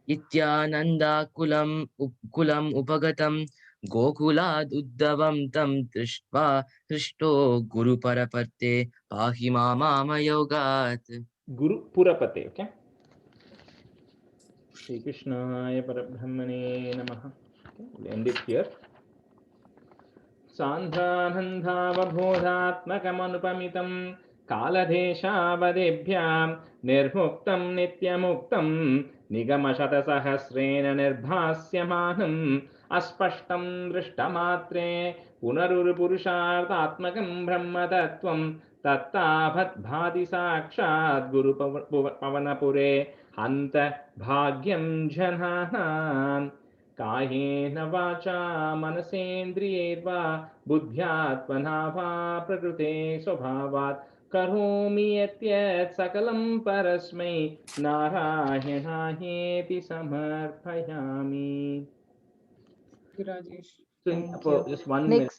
इत्यानन्दाकुलम् उपगतं गोकुलाद् उद्धवं तं दृष्ट्वा हृष्टो गुरुपरपते पाहि मामामयोगात्. Guru Purapate, okay? Shri Krishnaya Parabrahmane Namaha. Okay, we'll end it here. Sandhanandhavabodhatmakamanupamitam kaladeshavadebhyam nirmuktam nityamuktam nigamashatasahasrena nirbhasyamanam aspashtam drishtamatre punarurupurusharthatmakam brahmatattvam tattavat bhati sakshad guru pavanapure hanta bhagyam jananam कायेन वाचा मनसेन्द्रियैर्वा बुद्ध्यात्मना वा प्रकृते स्वभावात् करोमि यत् सकलं परस्मै नारायणायेति समर्पयामि. Rajesh. So, Thank you. just 1 Next. minute.